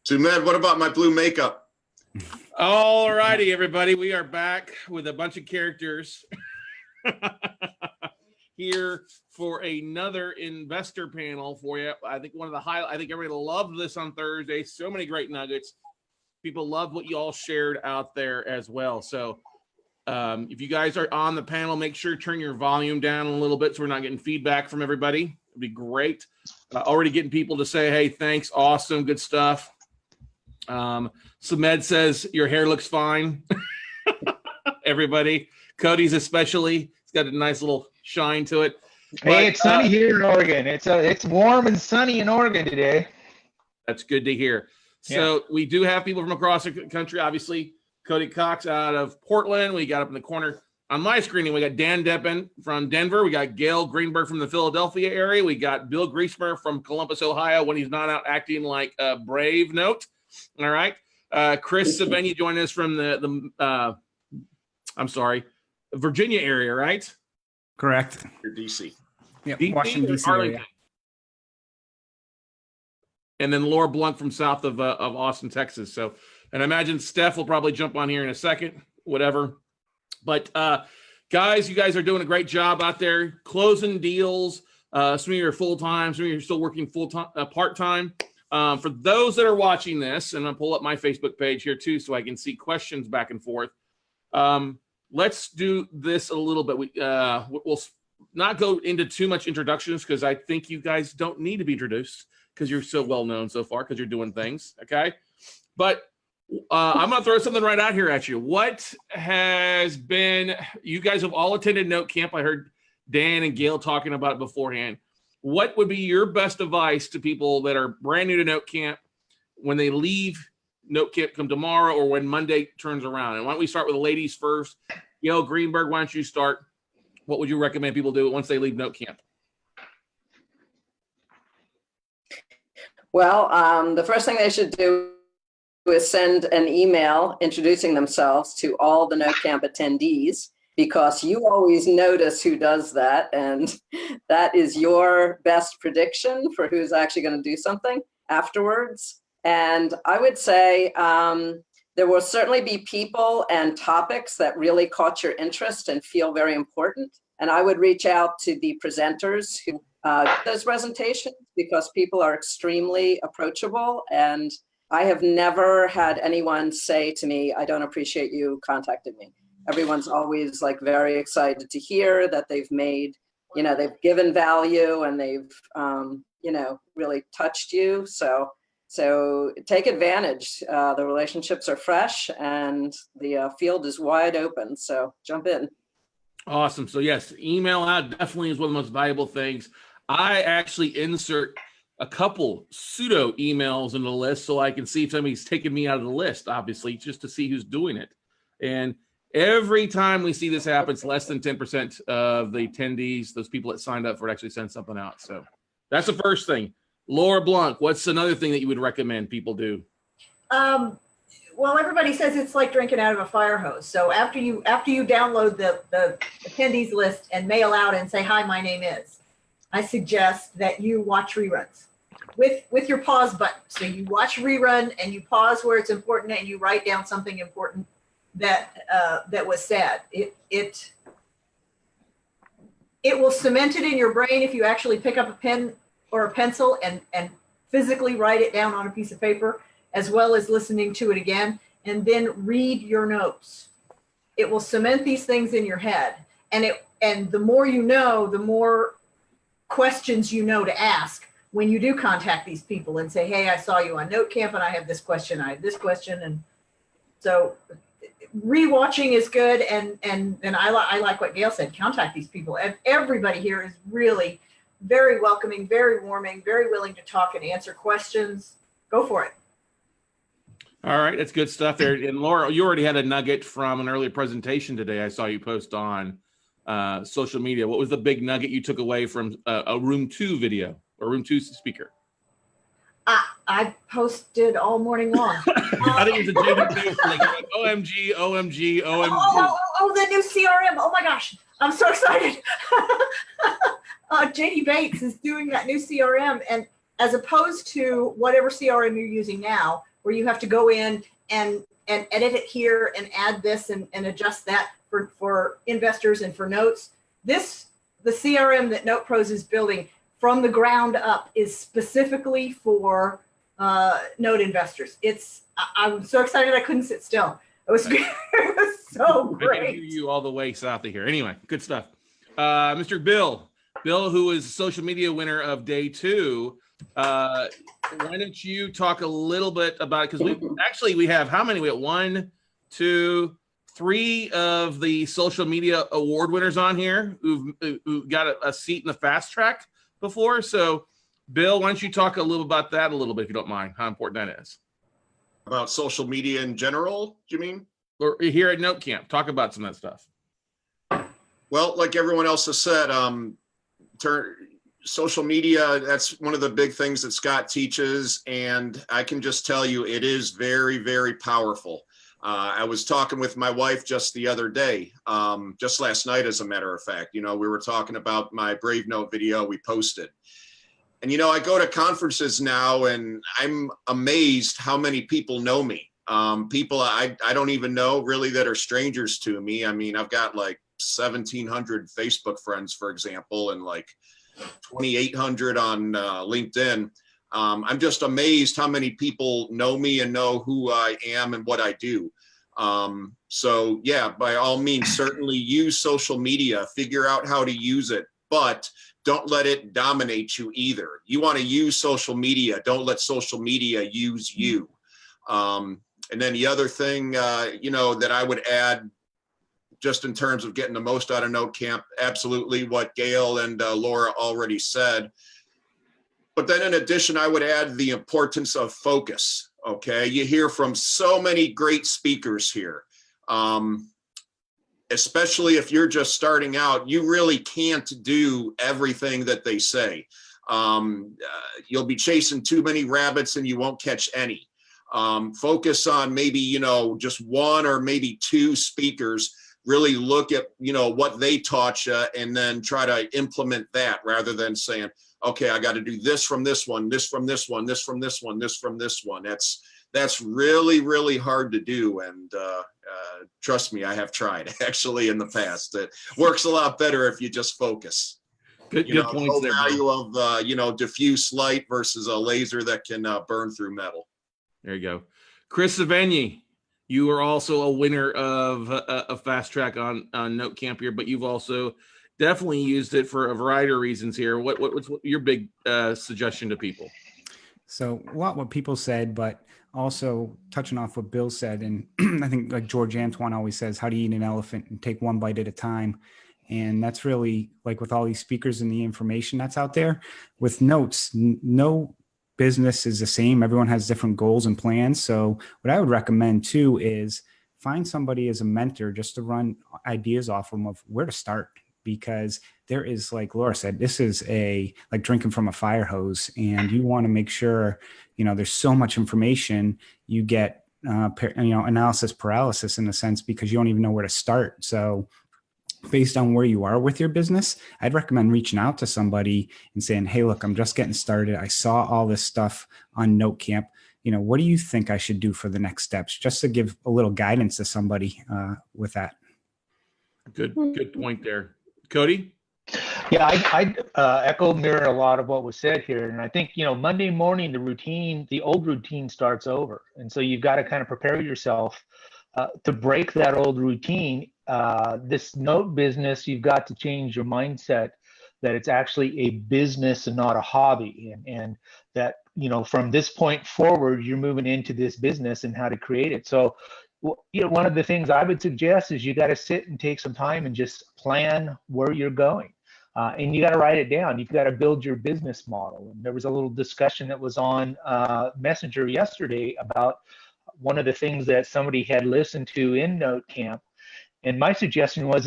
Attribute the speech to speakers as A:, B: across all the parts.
A: Sumed, what about my blue makeup?
B: All righty, everybody. We are back with a bunch of characters here for another investor panel for you. I think one of the highlights, I think everybody loved this on Thursday. So many great nuggets. People loved what you all shared out there as well. So if you guys are on the panel, make sure to turn your volume down a little bit so we're not getting feedback from everybody. It'd be great. Already getting people to say, hey, thanks, awesome, good stuff. Sumed says your hair looks fine. Everybody, Cody's especially, it's got a nice little shine to it.
C: Hey, it's sunny here in Oregon. It's warm and sunny in Oregon today.
B: That's good to hear. So we do have people from across the country. Obviously, Cody Cox out of Portland. We got up in the corner on my screening. We got Dan Deppen from Denver. We got Gail Greenberg from the Philadelphia area. We got Bill Griesmer from Columbus, Ohio, when he's not out acting like a brave note. All right. Chris Seveney joined us from Virginia area, right?
D: Correct.
A: Or DC.
D: Yep,
B: DC
D: Washington, D.C. area.
B: And then Laura Blunk from south of Austin, Texas. So, and I imagine Steph will probably jump on here in a second, whatever. But guys, you guys are doing a great job out there closing deals. Some of you are full-time, some of you are still working full-time, part-time. For those that are watching this, and I'll pull up my Facebook page here too so I can see questions back and forth. Let's do this a little bit. We'll not go into too much introductions because I think you guys don't need to be introduced because you're so well known so far because you're doing things, okay? But I'm going to throw something right out here at you. What has been, you guys have all attended Note Camp. I heard Dan and Gail talking about it beforehand. What would be your best advice to people that are brand new to Note Camp when they leave Note Camp come tomorrow or when Monday turns around? And why don't we start with the ladies first? Gail Greenberg, why don't you start? What would you recommend people do once they leave Note Camp?
E: Well, the first thing they should do is send an email introducing themselves to all the Note Camp attendees, because you always notice who does that, and that is your best prediction for who's actually going to do something afterwards. And I would say there will certainly be people and topics that really caught your interest and feel very important. And I would reach out to the presenters who give those presentations, because people are extremely approachable. And I have never had anyone say to me, I don't appreciate you contacting me. Everyone's always like very excited to hear that they've made, they've given value and they've, really touched you. So take advantage. The relationships are fresh and the field is wide open. So jump in.
B: Awesome. So yes, email out definitely is one of the most valuable things. I actually insert a couple pseudo emails in the list so I can see if somebody's taken me out of the list, obviously, just to see who's doing it. And every time we see this happen, it's less than 10% of the attendees, those people that signed up for it, actually send something out. So that's the first thing. Laura Blunk, what's another thing that you would recommend people do?
F: Well, everybody says it's like drinking out of a fire hose. So after you download the attendees list and mail out and say, hi, my name is, I suggest that you watch reruns with your pause button. So you watch rerun and you pause where it's important and you write down something important that was said. It will cement it in your brain if you actually pick up a pen or a pencil and physically write it down on a piece of paper, as well as listening to it again, and then read your notes. It will cement these things in your head. And the more you know, the more questions you know to ask when you do contact these people and say, hey, I saw you on Note Camp and I have this question, I have this question. And so rewatching is good. And I like what Gail said, contact these people. Everybody here is really very welcoming, very warming, very willing to talk and answer questions. Go for it.
B: All right, that's good stuff there. And Laura, you already had a nugget from an earlier presentation today. I saw you post on social media. What was the big nugget you took away from a Room 2 video or Room 2 speaker?
F: I posted all morning long.
B: I think it was a JD like OMG, OMG, OMG.
F: Oh, the new CRM. Oh my gosh, I'm so excited. JD Bates is doing that new CRM, and as opposed to whatever CRM you're using now, where you have to go in and edit it here and add this and adjust that for investors and for notes. The CRM that NotePros is building from the ground up is specifically for note investors. I'm so excited I couldn't sit still. It was so great.
B: I can hear you all the way south of here. Anyway, good stuff. Mr. Bill, who is social media winner of day 2. Why don't you talk a little bit about it? Because we have how many? We have 1, 2, 3 of the social media award winners on here who got a seat in the fast track before. So, Bill, why don't you talk a little about that a little bit, if you don't mind, how important that is?
A: About social media in general, you mean?
B: Or here at Note Camp, talk about some of that stuff.
A: Well, like everyone else has said, social media, that's one of the big things that Scott teaches. And I can just tell you, it is very, very powerful. I was talking with my wife just the other day, just last night, as a matter of fact. We were talking about my Brave Note video we posted. And, I go to conferences now and I'm amazed how many people know me. People I don't even know really that are strangers to me. I mean, I've got like 1,700 Facebook friends, for example, and like 2,800 on LinkedIn. I'm just amazed how many people know me and know who I am and what I do. So yeah, by all means, certainly use social media, figure out how to use it, but don't let it dominate you either. You want to use social media. Don't let social media use you. And then the other thing, that I would add, just in terms of getting the most out of Note Camp, absolutely what Gail and Laura already said. But then in addition, I would add the importance of focus. Okay, you hear from so many great speakers here. Especially if you're just starting out, you really can't do everything that they say. You'll be chasing too many rabbits and you won't catch any. Focus on maybe, just 1 or maybe 2 speakers. Really look at, what they taught you and then try to implement that rather than saying, okay, I got to do this from this one, this from this one, this from this one, this from this one. That's really, really hard to do. And trust me, I have tried actually in the past. It works a lot better if you just focus.
B: Good points there.
A: Value of, diffuse light versus a laser that can burn through metal.
B: There you go. Chris Seveney, you are also a winner of a fast track on Note Camp here, but you've also definitely used it for a variety of reasons here. What's your big suggestion to people?
D: So a lot what people said, but also touching off what Bill said, and I think like George Antoine always says, how do you eat an elephant and take one bite at a time? And that's really like with all these speakers and the information that's out there. With notes, no business is the same. Everyone has different goals and plans. So what I would recommend too is find somebody as a mentor just to run ideas off them of where to start. Because there is, like Laura said, this is like drinking from a fire hose, and you want to make sure, there's so much information you get, analysis paralysis in a sense, because you don't even know where to start. So based on where you are with your business, I'd recommend reaching out to somebody and saying, hey, look, I'm just getting started. I saw all this stuff on Note Camp. What do you think I should do for the next steps? Just to give a little guidance to somebody with that.
B: Good point there. Cody?
C: Yeah, I echo, mirror a lot of what was said here. And I think, Monday morning, the old routine starts over. And so you've got to kind of prepare yourself to break that old routine. This note business, you've got to change your mindset that it's actually a business and not a hobby. And that, from this point forward, you're moving into this business and how to create it. So one of the things I would suggest is you got to sit and take some time and just plan where you're going. And you got to write it down. You've got to build your business model. And there was a little discussion that was on Messenger yesterday about one of the things that somebody had listened to in Note Camp. And my suggestion was,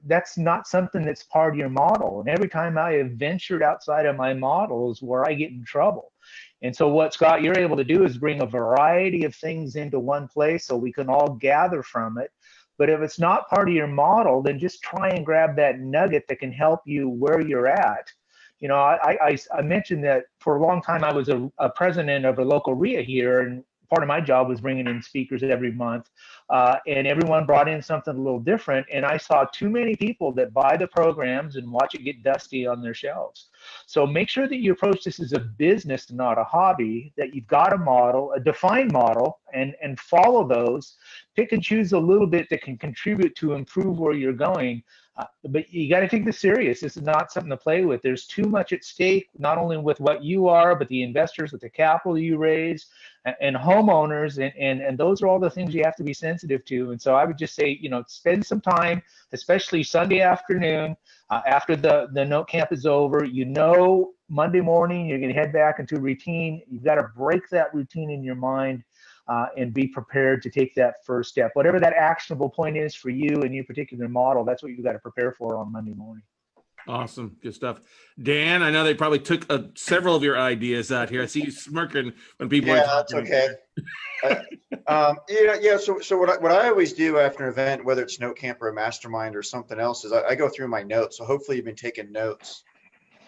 C: that's not something that's part of your model. And every time I have ventured outside of my model is where I get in trouble. And so what, Scott, you're able to do is bring a variety of things into one place so we can all gather from it. But if it's not part of your model, then just try and grab that nugget that can help you where you're at. I mentioned that for a long time I was a president of a local RIA here, and part of my job was bringing in speakers every month, and everyone brought in something a little different. And I saw too many people that buy the programs and watch it get dusty on their shelves. So make sure that you approach this as a business, not a hobby, that you've got a model, a defined model, and follow those. Pick and choose a little bit that can contribute to improve where you're going. But you got to take this serious. This is not something to play with. There's too much at stake, not only with what you are, but the investors, with the capital you raise, and homeowners, and those are all the things you have to be sensitive to. And so I would just say, spend some time, especially Sunday afternoon, after the note camp is over. Monday morning you're going to head back into routine. You've got to break that routine in your mind. And be prepared to take that first step. Whatever that actionable point is for you and your particular model, that's what you've got to prepare for on Monday morning.
B: Awesome. Good stuff. Dan, I know they probably took several of your ideas out here. I see you smirking when people are talking.
G: That's okay. So what I always do after an event, whether it's note camp or a mastermind or something else, is I go through my notes. So hopefully you've been taking notes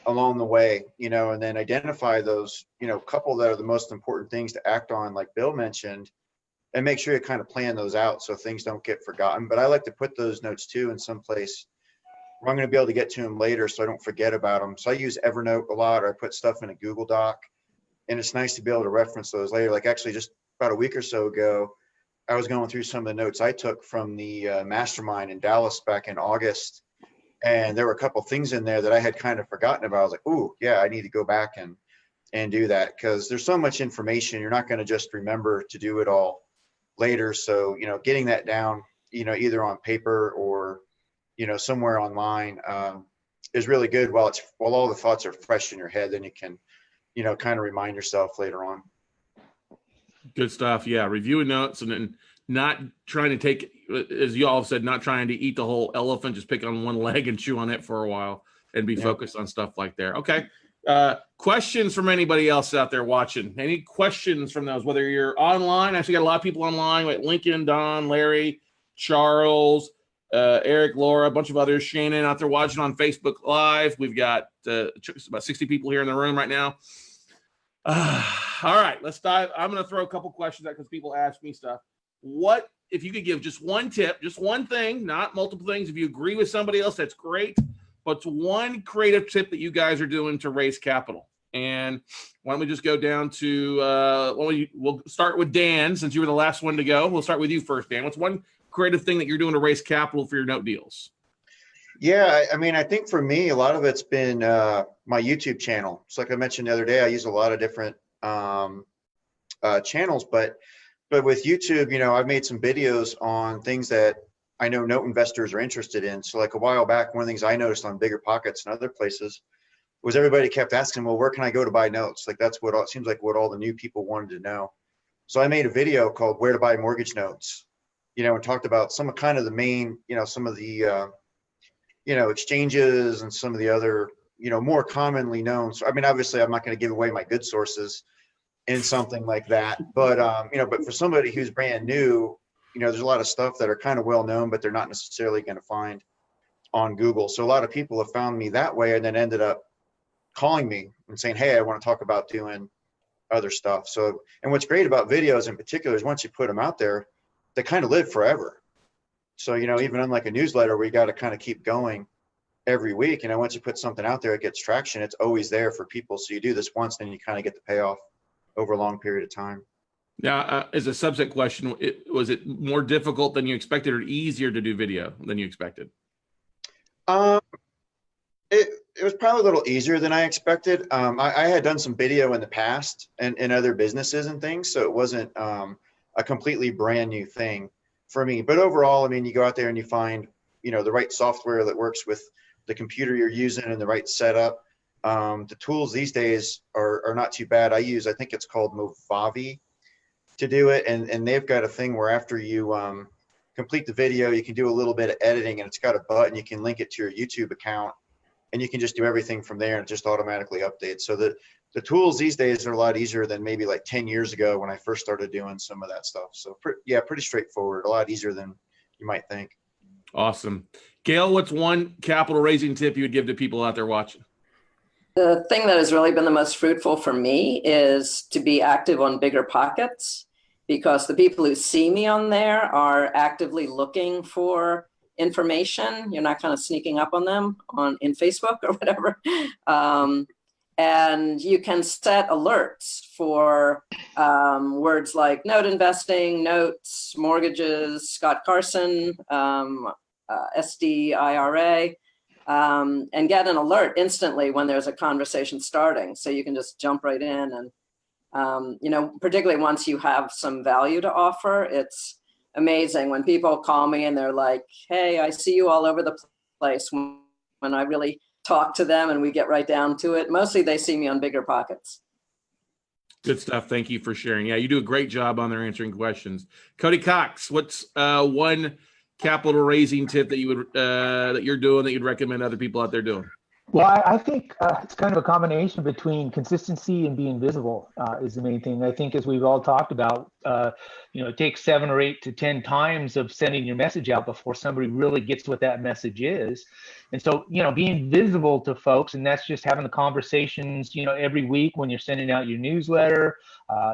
G: along the way, and then identify those, couple that are the most important things to act on, like Bill mentioned, and make sure you kind of plan those out so things don't get forgotten. But I like to put those notes too in some place where I'm going to be able to get to them later so I don't forget about them. So I use Evernote a lot, or I put stuff in a Google Doc, and it's nice to be able to reference those later. Like actually just about a week or so ago, I was going through some of the notes I took from the mastermind in Dallas back in August. And there were a couple things in there that I had kind of forgotten about. I was like, ooh, yeah, I need to go back and do that, because there's so much information. You're not going to just remember to do it all later. So, getting that down, either on paper or, somewhere online is really good while all the thoughts are fresh in your head. Then you can, kind of remind yourself later on.
B: Good stuff. Yeah. Reviewing notes and then not trying to take, as you all have said, not trying to eat the whole elephant, just pick on one leg and chew on it for a while and be focused on stuff like there. Okay. Questions from anybody else out there watching? Any questions from those, whether you're online? I actually got a lot of people online, like Lincoln, Don, Larry, Charles, Eric, Laura, a bunch of others, Shannon out there watching on Facebook Live. We've got about 60 people here in the room right now. All right, let's dive. I'm going to throw a couple questions out because people ask me stuff. What, if you could give just one tip, just one thing, not multiple things. If you agree with somebody else, that's great. But it's one creative tip that you guys are doing to raise capital. And why don't we just go down to, we'll start with Dan, since you were the last one to go. We'll start with you first, Dan. What's one creative thing that you're doing to raise capital for your note deals?
G: Yeah, I mean, I think for me, a lot of it's been my YouTube channel. So like I mentioned the other day, I use a lot of different channels, but with YouTube, I've made some videos on things that I know note investors are interested in. So like a while back, one of the things I noticed on Bigger Pockets and other places was everybody kept asking, well, where can I go to buy notes? Like that's what it seems like what all the new people wanted to know. So I made a video called Where to Buy Mortgage Notes, and talked about some of kind of the main, some of the, exchanges and some of the other, more commonly known. So, I mean, obviously I'm not going to give away my good sources in something like that, but, but for somebody who's brand new, there's a lot of stuff that are kind of well known, but they're not necessarily going to find on Google. So a lot of people have found me that way and then ended up calling me and saying, hey, I want to talk about doing other stuff. So, and what's great about videos in particular is once you put them out there, they kind of live forever. So, even unlike a newsletter where you got to kind of keep going every week, once you put something out there, it gets traction. It's always there for people. So you do this once, then you kind of get the payoff over a long period of time.
B: Now, as a subset question, was it more difficult than you expected or easier to do video than you expected?
G: It was probably a little easier than I expected. I had done some video in the past and in other businesses and things, so it wasn't a completely brand new thing for me. But overall, I mean, you go out there and you find, the right software that works with the computer you're using and the right setup. The tools these days are not too bad. I think it's called Movavi to do it. And they've got a thing where after you complete the video, you can do a little bit of editing and it's got a button. You can link it to your YouTube account and you can just do everything from there and it just automatically updates. So the tools these days are a lot easier than maybe like 10 years ago when I first started doing some of that stuff. So pretty straightforward, a lot easier than you might think.
B: Awesome. Gail, what's one capital raising tip you would give to people out there watching?
E: The thing that has really been the most fruitful for me is to be active on Bigger Pockets because the people who see me on there are actively looking for information. You're not kind of sneaking up on them in Facebook or whatever. And you can set alerts for words like note investing, notes, mortgages, Scott Carson, SD, IRA, and get an alert instantly when there's a conversation starting. So you can just jump right in and, you know, particularly once you have some value to offer, it's amazing when people call me and they're like, hey, I see you all over the place. When I really talk to them and we get right down to it, mostly they see me on Bigger Pockets.
B: Good stuff. Thank you for sharing. Yeah, you do a great job on there answering questions. Cody Cox, what's one capital raising tip that you would that you're doing that you'd recommend other people out there doing?
C: Well, I think it's kind of a combination between consistency and being visible is the main thing. I think, as we've all talked about, you know, it takes 7 or 8 to 10 times of sending your message out before somebody really gets what that message is. And so, you know, being visible to folks, and that's just having the conversations, you know, every week when you're sending out your newsletter,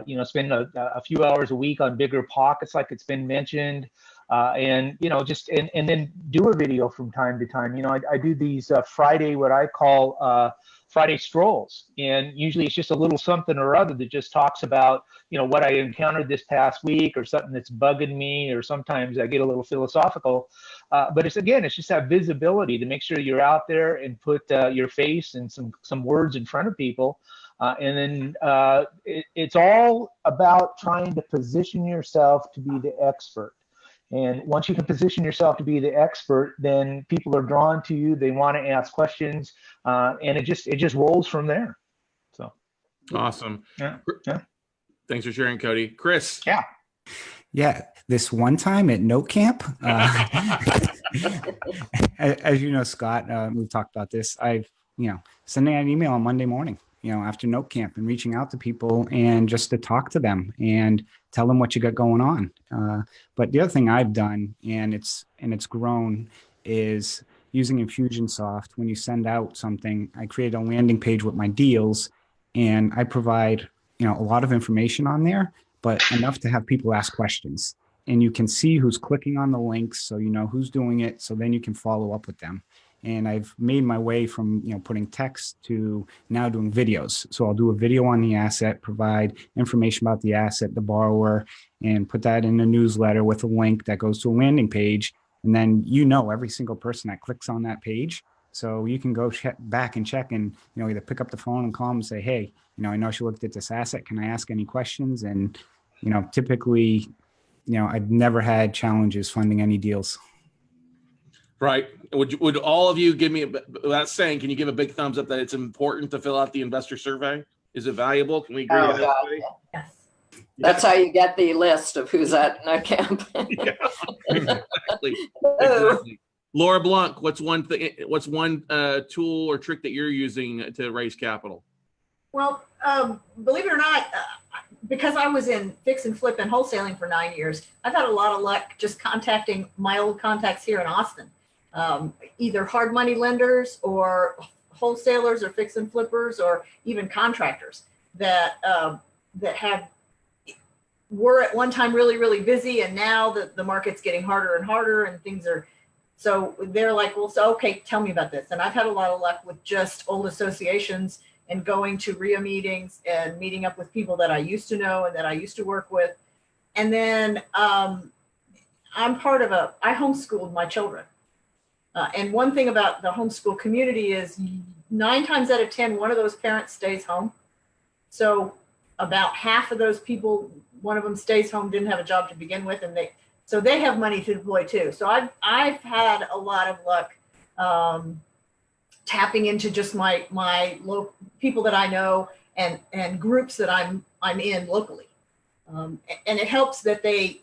C: you know, spend a few hours a week on Bigger Pockets, like it's been mentioned. And, you know, just, and then do a video from time to time. You know, I do these Friday, what I call Friday strolls. And usually it's just a little something or other that just talks about, you know, what I encountered this past week or something that's bugging me, or sometimes I get a little philosophical. But it's, again, it's just that visibility to make sure you're out there and put your face and some words in front of people. And then it's all about trying to position yourself to be the expert. And once you can position yourself to be the expert, then people are drawn to you. They want to ask questions, and it just rolls from there. So
B: awesome.
C: Yeah.
B: Thanks for sharing, Cody. Chris.
D: Yeah. This one time at Note Camp, as you know, Scott, we've talked about this. I've, you know, sending out an email on Monday morning, you know, after Note Camp, and reaching out to people and just to talk to them and tell them what you got going on. But the other thing I've done, and it's grown, is using Infusionsoft. When you send out something, I create a landing page with my deals, and I provide, you know, a lot of information on there, but enough to have people ask questions. And you can see who's clicking on the links, so you know who's doing it, so then you can follow up with them. And I've made my way from, you know, putting text to now doing videos. So I'll do a video on the asset, provide information about the asset, the borrower, and put that in a newsletter with a link that goes to a landing page. And then, you know, every single person that clicks on that page. So you can go check back and check, and, you know, either pick up the phone and call them and say, hey, you know, I know she looked at this asset. Can I ask any questions? And, you know, typically, you know, I've never had challenges funding any deals.
B: Right. Would all of you give me, without saying, can you give a big thumbs up that it's important to fill out the investor survey? Is it valuable? Can we agree on that?
E: God, yes. That's how you get the list of who's at Note Camp.
B: Yeah, exactly. Laura Blunk, what's one tool or trick that you're using to raise capital?
F: Well, believe it or not, because I was in fix and flip and wholesaling for 9 years, I've had a lot of luck just contacting my old contacts here in Austin. Either hard money lenders or wholesalers or fix and flippers or even contractors that were at one time really, really busy, and now the market's getting harder and harder and things are, so they're like, well, so okay, tell me about this. And I've had a lot of luck with just old associations and going to RIA meetings and meeting up with people that I used to know and that I used to work with. And then I'm part of I homeschooled my children. And one thing about the homeschool community is 9 times out of 10, one of those parents stays home. So about half of those people, one of them stays home, didn't have a job to begin with, and they have money to deploy too. So I've had a lot of luck tapping into just my local people that I know and groups that I'm in locally. And it helps that they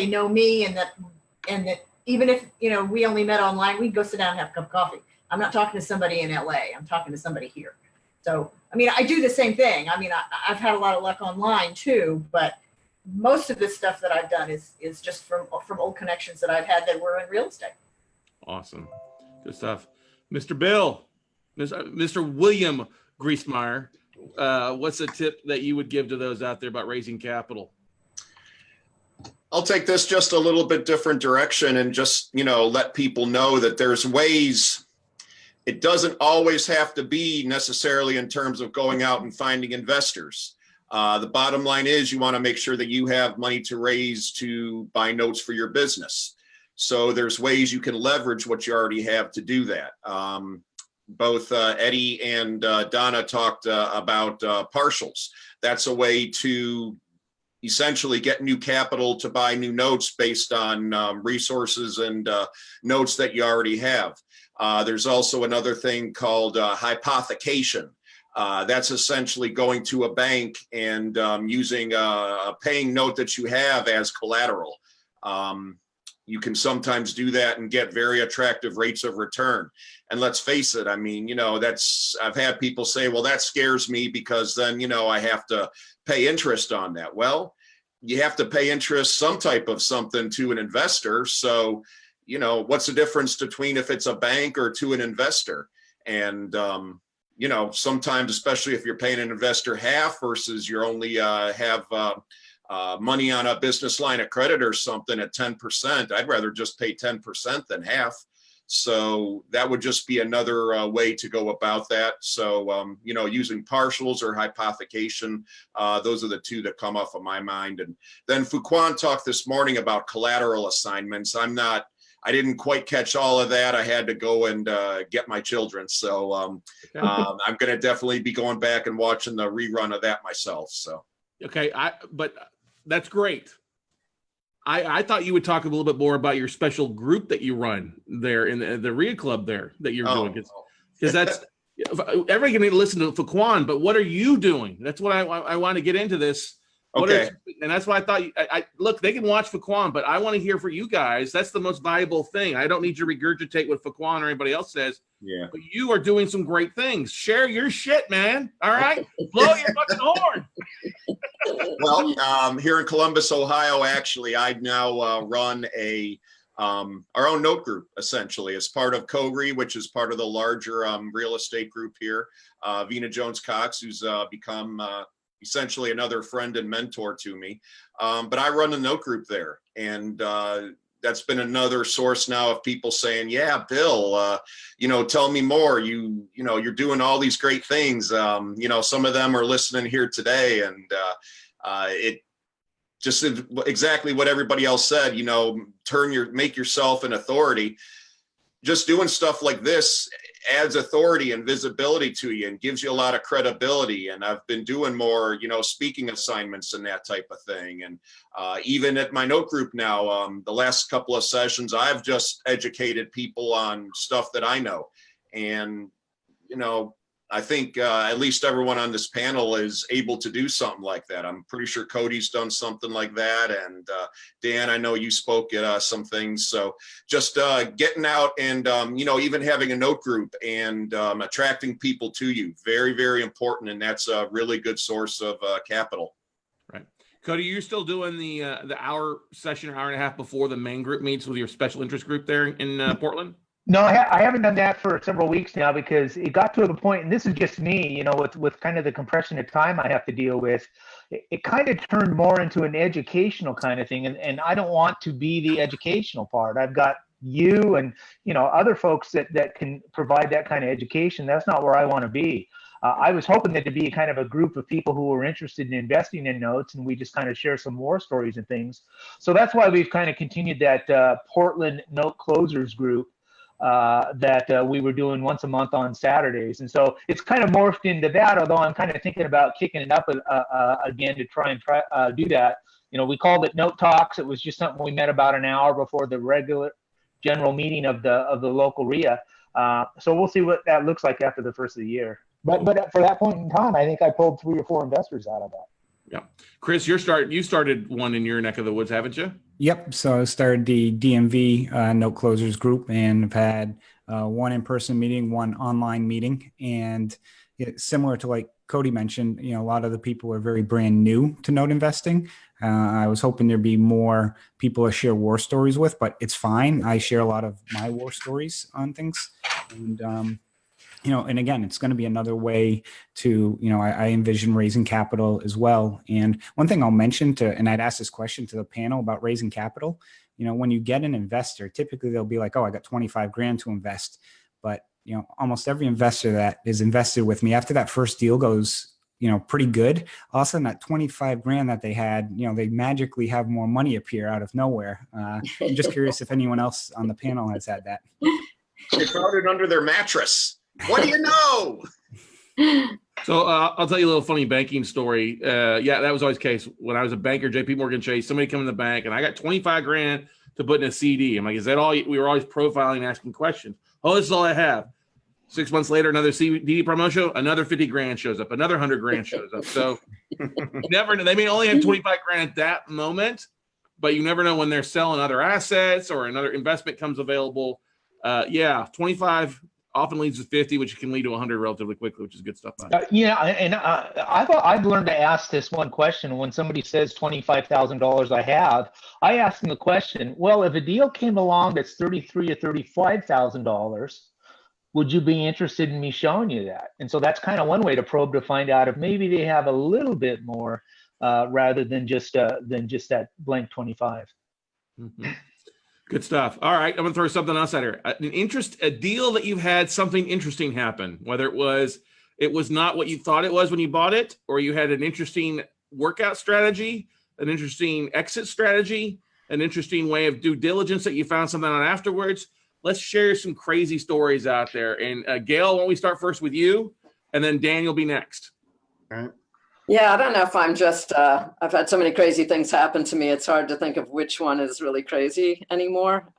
F: know me, and that even if, you know, we only met online, we can go sit down and have a cup of coffee. I'm not talking to somebody in LA. I'm talking to somebody here. So, I mean, I do the same thing. I mean, I've had a lot of luck online too, but most of this stuff that I've done is just from old connections that I've had that were in real estate.
B: Awesome. Good stuff. Mr. Bill, Mr. William Griesmer, what's a tip that you would give to those out there about raising capital?
A: I'll take this just a little bit different direction and just, let people know that there's ways. It doesn't always have to be necessarily in terms of going out and finding investors. The bottom line is you want to make sure that you have money to raise to buy notes for your business. So there's ways you can leverage what you already have to do that. Both Eddie and Donna talked about partials. That's a way to essentially get new capital to buy new notes based on resources and notes that you already have. There's also another thing called hypothecation. That's essentially going to a bank and using a paying note that you have as collateral. You can sometimes do that and get very attractive rates of return. And let's face it, I mean, I've had people say, well, that scares me because then, I have to pay interest on that. Well, you have to pay interest, some type of something to an investor. So, what's the difference between if it's a bank or to an investor? And, sometimes, especially if you're paying an investor half versus you're only have money on a business line of credit or something at 10%, I'd rather just pay 10% than half. So that would just be another way to go about that. So, using partials or hypothecation, those are the two that come off of my mind. And then Fuquan talked this morning about collateral assignments. I didn't quite catch all of that. I had to go and get my children. So I'm going to definitely be going back and watching the rerun of that myself. So.
B: Okay. But that's great. I thought you would talk a little bit more about your special group that you run there in the RIA club there that you're doing. Because that's everybody can listen to Fuquan, but what are you doing? That's what I want to get into this.
A: Okay.
B: And that's why I thought, look, they can watch Fuquan, but I want to hear for you guys. That's the most valuable thing. I don't need you to regurgitate what Fuquan or anybody else says.
A: Yeah.
B: But you are doing some great things. Share your shit, man. All right? Blow your fucking horn.
A: Well, here in Columbus, Ohio, actually, I now run our own note group, essentially, as part of COGRI, which is part of the larger real estate group here. Vina Jones-Cox, who's become essentially another friend and mentor to me. But I run a note group there. And that's been another source now of people saying, yeah, Bill, tell me more. You're doing all these great things. Some of them are listening here today. And it just exactly what everybody else said, make yourself an authority. Just doing stuff like this adds authority and visibility to you and gives you a lot of credibility. And I've been doing more, speaking assignments and that type of thing. And even at my note group now, the last couple of sessions, I've just educated people on stuff that I know. And, I think at least everyone on this panel is able to do something like that. I'm pretty sure Cody's done something like that. And Dan, I know you spoke at some things. So just getting out and, even having a note group and attracting people to you, very, very important. And that's a really good source of capital.
B: Right. Cody, you're still doing the hour session, hour and a half before the main group meets with your special interest group there in Portland?
C: No, I haven't done that for several weeks now because it got to the point, and this is just me, with kind of the compression of time I have to deal with, it kind of turned more into an educational kind of thing. And I don't want to be the educational part. I've got you and, other folks that can provide that kind of education. That's not where I want to be. I was hoping that to be kind of a group of people who were interested in investing in notes, and we just kind of share some war stories and things. So that's why we've kind of continued that Portland Note Closers group that we were doing once a month on Saturdays. And so it's kind of morphed into that, although I'm kind of thinking about kicking it up again to try and do that. We called it Note Talks. It was just something we met about an hour before the regular general meeting of the local RIA. So we'll see what that looks like after the first of the year. But for that point in time, I think I pulled 3 or 4 investors out of that.
B: Yeah. Chris, you started one in your neck of the woods, haven't you?
D: Yep. So I started the DMV Note Closers group, and I've had one in-person meeting, one online meeting. And similar to like Cody mentioned, a lot of the people are very brand new to note investing. I was hoping there'd be more people to share war stories with, but it's fine. I share a lot of my war stories on things. And you know, and again, it's going to be another way to, you know, I envision raising capital as well. And one thing I'll mention and I'd ask this question to the panel about raising capital, you know, when you get an investor, typically they'll be like, oh, I got 25 grand to invest. But, you know, almost every investor that is invested with me after that first deal goes, you know, pretty good. All of a sudden that 25 grand that they had, you know, they magically have more money appear out of nowhere. I'm just curious if anyone else on the panel has had that.
A: They found it under their mattress. What do you know?
B: So I'll tell you a little funny banking story. Yeah, that was always the case. When I was a banker, JP Morgan Chase, somebody come in the bank and I got 25 grand to put in a CD. I'm like, is that all? We were always profiling, asking questions. Oh, this is all I have. 6 months later, another CD promotion, another 50 grand shows up, another 100 grand shows up. So never know. They may only have 25 grand at that moment, but you never know when they're selling other assets or another investment comes available. Yeah, 25 often leads to 50, which can lead to 100 relatively quickly, which is good stuff.
C: Yeah, and I've learned to ask this one question. When somebody says $25,000 I ask them the question, well, if a deal came along that's $33,000 or $35,000, would you be interested in me showing you that? And so that's kind of one way to probe to find out if maybe they have a little bit more rather than just that blank 25.
B: Mm-hmm. Good stuff. All right, I'm gonna throw something else at her. A deal that you've had something interesting happen, whether it was not what you thought it was when you bought it, or you had an interesting workout strategy, an interesting exit strategy, an interesting way of due diligence that you found something on afterwards. Let's share some crazy stories out there. And Gail, why don't we start first with you, and then Dan, you'll be next.
G: All right.
E: Yeah, I don't know if I'm just, I've had so many crazy things happen to me. It's hard to think of which one is really crazy anymore.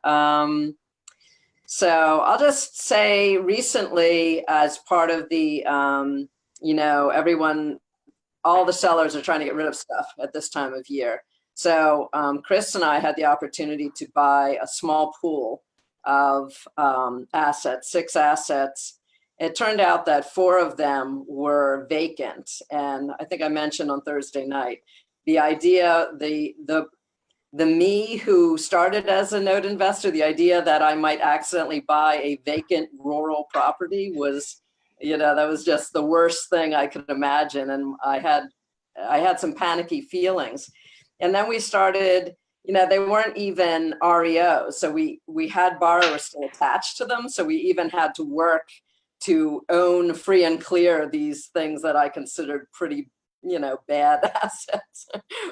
E: So I'll just say recently, as part of the, you know, all the sellers are trying to get rid of stuff at this time of year. So Chris and I had the opportunity to buy a small pool of assets, 6 assets. It turned out that 4 of them were vacant. And I think I mentioned on Thursday night, the idea, the me who started as a note investor, the idea that I might accidentally buy a vacant rural property was, you know, that was just the worst thing I could imagine. And I had some panicky feelings. And then we started, you know, they weren't even REO. So we had borrowers still attached to them. So we even had to work to own free and clear these things that I considered pretty, you know, bad assets,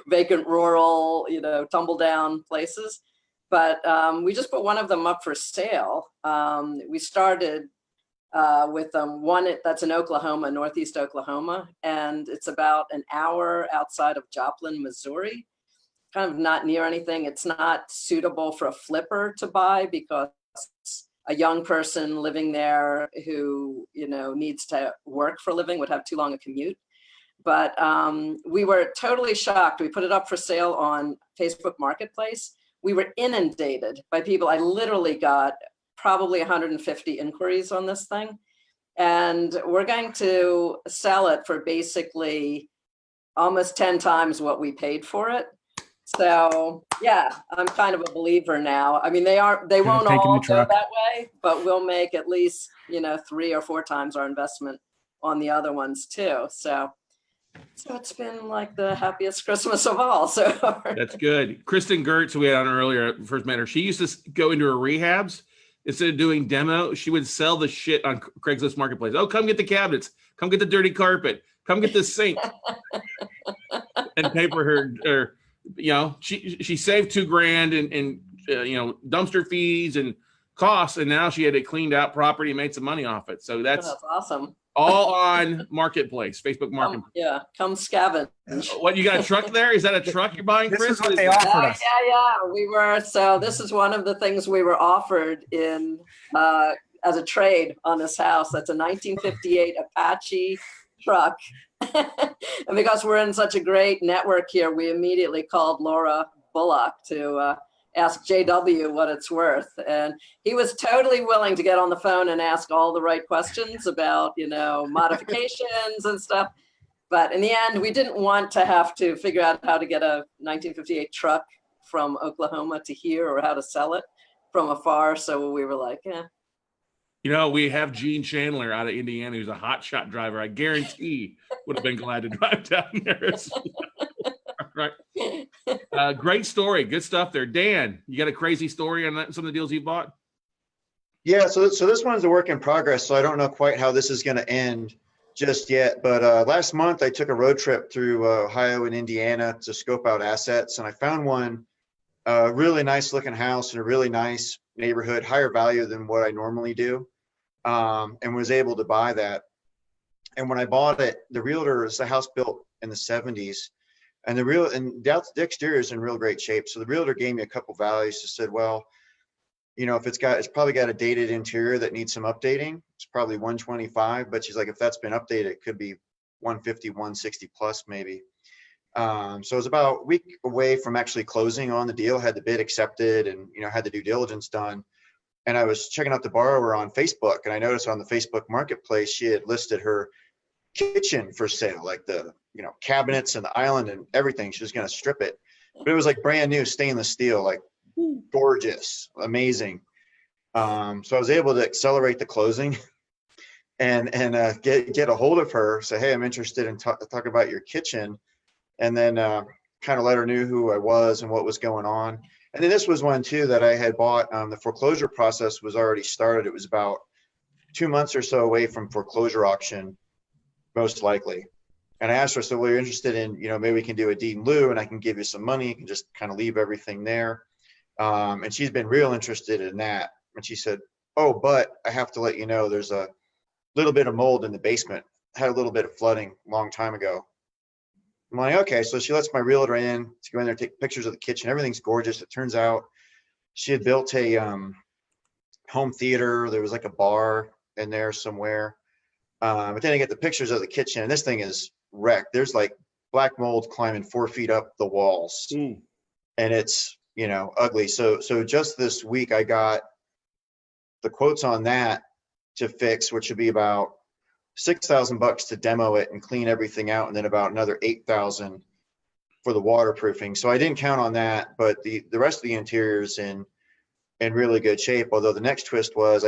E: vacant rural, you know, tumble down places. But we just put one of them up for sale. We started with one that's in Oklahoma, Northeast Oklahoma, and it's about an hour outside of Joplin, Missouri, kind of not near anything. It's not suitable for a flipper to buy because a young person living there who, you know, needs to work for a living would have too long a commute. But we were totally shocked. We put it up for sale on Facebook Marketplace. We were inundated by people. I literally got probably 150 inquiries on this thing. And we're going to sell it for basically almost 10 times what we paid for it. So yeah, I'm kind of a believer now. I mean, they won't all go that way, but we'll make at least, you know, 3 or 4 times our investment on the other ones too. So it's been like the happiest Christmas of all. So
B: that's good. Kristen Gertz, who we had on earlier, first met her. She used to go into her rehabs. Instead of doing demo, she would sell the shit on Craigslist Marketplace. Oh, come get the cabinets. Come get the dirty carpet. Come get the sink. And pay for her, you know, she saved $2,000 in you know, dumpster fees and costs, and now she had a cleaned out property and made some money off it. So that's
E: awesome.
B: All on Marketplace, Facebook Marketplace.
E: Yeah, come scavenge.
B: What, you got a truck there? Is that a truck you're buying, Chris?
D: This is what they offered us.
E: Yeah. We were, so this is one of the things we were offered in as a trade on this house. That's a 1958 Apache truck. And because we're in such a great network here, we immediately called Laura Bullock to ask JW what it's worth. And he was totally willing to get on the phone and ask all the right questions about, you know, modifications and stuff. But in the end, we didn't want to have to figure out how to get a 1958 truck from Oklahoma to here or how to sell it from afar. So we were like,
B: You know, we have Gene Chandler out of Indiana, who's a hot shot driver. I guarantee would have been glad to drive down there. Right. Great story. Good stuff there. Dan, you got a crazy story on some of the deals you bought?
G: Yeah, so this one's a work in progress, so I don't know quite how this is going to end just yet. But last month, I took a road trip through Ohio and Indiana to scope out assets, and I found one really nice looking house in a really nice neighborhood, higher value than what I normally do, and was able to buy that. And when I bought it, the realtor, is a house built in the 70s, and the exterior is in real great shape. So the realtor gave me a couple values. She said, well, you know, if it's probably got a dated interior that needs some updating, it's probably 125, but she's like, if that's been updated, it could be 150, 160 plus maybe. So it was about a week away from actually closing on the deal, had the bid accepted and, you know, had the due diligence done. And I was checking out the borrower on Facebook, and I noticed on the Facebook marketplace, she had listed her kitchen for sale, like the, you know, cabinets and the island and everything. She was going to strip it, but it was like brand new stainless steel, like gorgeous, amazing. So I was able to accelerate the closing and get a hold of her, say, hey, I'm interested in talk about your kitchen. And then kind of let her know who I was and what was going on. And then this was one too that I had bought. The foreclosure process was already started. It was about 2 months or so away from foreclosure auction, most likely. And I asked her, so well, you're interested in, you know, maybe we can do a deed in lieu and I can give you some money. You can just kind of leave everything there. And she's been real interested in that. And she said, oh, but I have to let you know, there's a little bit of mold in the basement. Had a little bit of flooding a long time ago. I'm like, okay. So she lets my realtor in to go in there, take pictures of the kitchen. Everything's gorgeous. It turns out she had built a home theater. There was like a bar in there somewhere. But then I get the pictures of the kitchen, and this thing is wrecked. There's like black mold climbing 4 feet up the walls, and it's, you know, ugly. So just this week I got the quotes on that to fix, which would be about $6,000 to demo it and clean everything out, and then about another $8,000 for the waterproofing. So I didn't count on that, but the rest of the interior is in really good shape. Although the next twist was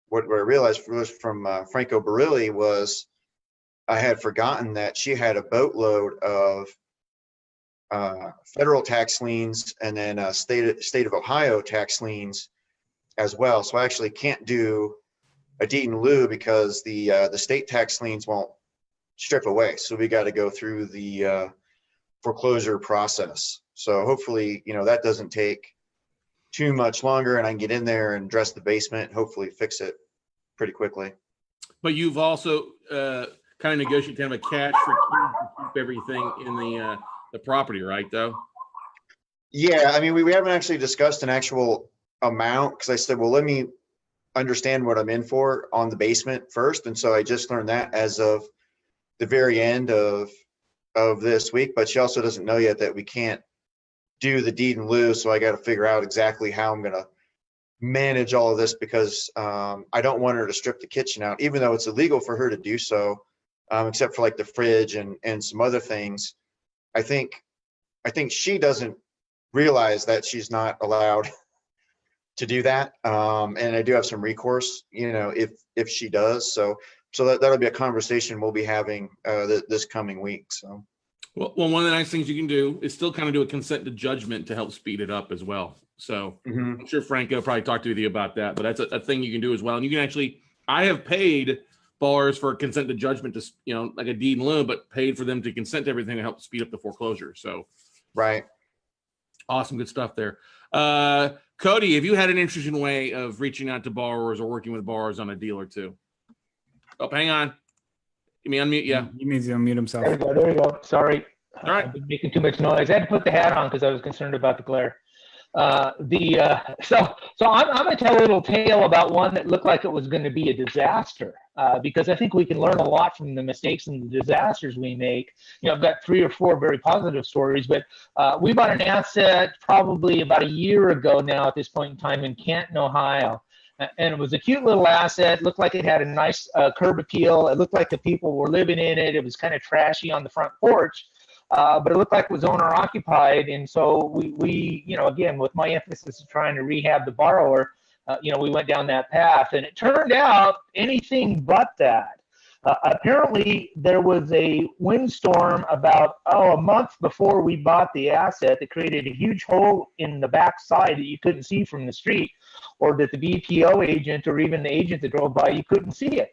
G: what I realized was from Franco Barilli was I had forgotten that she had a boatload of federal tax liens and then state of Ohio tax liens as well. So I actually can't do a deed in lieu because the state tax liens won't strip away. So we got to go through the foreclosure process. So hopefully, you know, that doesn't take too much longer, and I can get in there and dress the basement and hopefully fix it pretty quickly.
B: But you've also kind of negotiated kind of a cash for keys to keep everything in the property, right? Though. Yeah,
G: I mean, we haven't actually discussed an actual amount because I said, well, let me understand what I'm in for on the basement first. And so I just learned that as of the very end of this week, but she also doesn't know yet that we can't do the deed in lieu. So I got to figure out exactly how I'm going to manage all of this because I don't want her to strip the kitchen out, even though it's illegal for her to do so, except for like the fridge and some other things. I think she doesn't realize that she's not allowed to do that. And I do have some recourse, you know, if she does. So that'll be a conversation we'll be having this coming week. So.
B: Well, one of the nice things you can do is still kind of do a consent to judgment to help speed it up as well. So I'm sure Franco probably talked with you about that, but that's a thing you can do as well. And you can actually, I have paid bars for consent to judgment to, you know, like a deed in lieu, but paid for them to consent to everything to help speed up the foreclosure. So.
G: Right.
B: Awesome. Good stuff there. Cody, have you had an interesting way of reaching out to borrowers or working with borrowers on a deal or two? Oh, hang on. Let me unmute. Yeah.
D: He means to unmute himself.
C: There we go. Sorry.
B: All right.
C: I've been making too much noise. I had to put the hat on because I was concerned about the glare. So I'm going to tell a little tale about one that looked like it was going to be a disaster because I think we can learn a lot from the mistakes and the disasters we make. You know, I've got 3 or 4 very positive stories, but we bought an asset probably about a year ago now at this point in time in Canton, Ohio. And it was a cute little asset. Looked like it had a nice curb appeal. It looked like the people were living in it. It was kind of trashy on the front porch. But it looked like it was owner occupied. And so we, you know, again, with my emphasis of trying to rehab the borrower, we went down that path, and it turned out anything but that. Apparently, there was a windstorm about a month before we bought the asset that created a huge hole in the back side that you couldn't see from the street, or that the BPO agent or even the agent that drove by, you couldn't see it.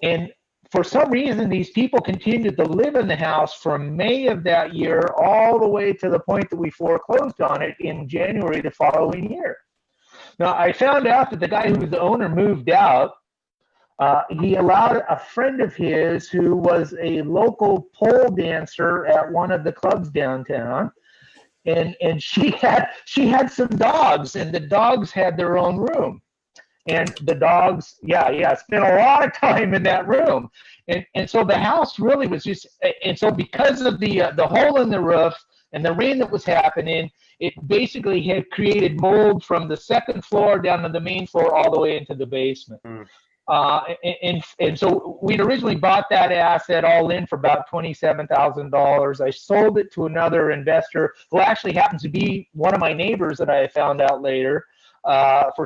C: And for some reason, these people continued to live in the house from May of that year all the way to the point that we foreclosed on it in January the following year. Now, I found out that the guy who was the owner moved out. He allowed a friend of his who was a local pole dancer at one of the clubs downtown, and she had some dogs, and the dogs had their own room, and the dogs spent a lot of time in that room, and so the house really was just, and so because of the hole in the roof and the rain that was happening, it basically had created mold from the second floor down to the main floor all the way into the basement. And so we'd originally bought that asset all in for about $27,000. I sold it to another investor who actually happens to be one of my neighbors that I found out later for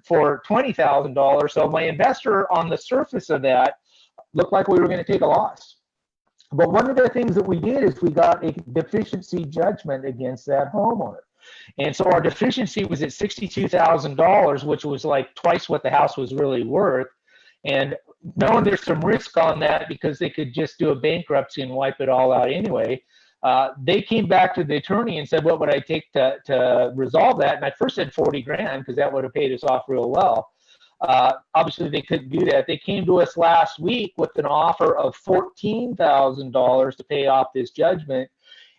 C: $20,000. So my investor on the surface of that looked like we were going to take a loss. But one of the things that we did is we got a deficiency judgment against that homeowner. And so our deficiency was at $62,000, which was like twice what the house was really worth. And knowing there's some risk on that because they could just do a bankruptcy and wipe it all out anyway, they came back to the attorney and said, what would I take to resolve that? And I first said 40 grand because that would have paid us off real well. Obviously, they couldn't do that. They came to us last week with an offer of $14,000 to pay off this judgment.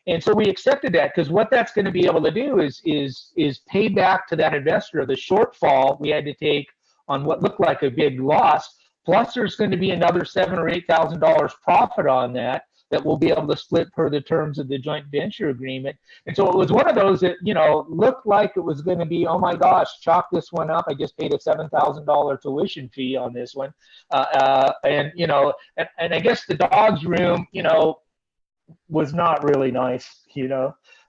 C: And so we accepted that because what that's going to be able to do is pay back to that investor the shortfall we had to take on what looked like a big loss. Plus, there's going to be another $7,000 or $8,000 profit on that we'll be able to split per the terms of the joint venture agreement. And so it was one of those that, looked like it was going to be, oh my gosh, chalk this one up. I just paid a $7,000 tuition fee on this one. And I guess the dog's room, was not really nice,